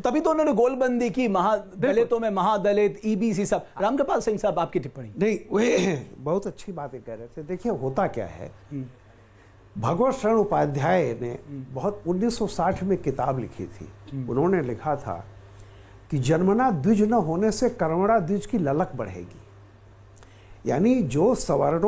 तभी तो उन्होंने गोलबंदी की, महादलितों में महादलित, ईबीसी सब। रामकृपाल सिंह साहब, आपकी टिप्पणी। नहीं, वे बहुत अच्छी बातें कह रहे थे। देखिए होता क्या है, भगवत शरण उपाध्याय ने बहुत 1960 में किताब लिखी थी। उन्होंने लिखा था कि जन्मना द्विज न होने से कर्मणा द्विज की ललक बढ़ेगी, यानी जो सवर्णों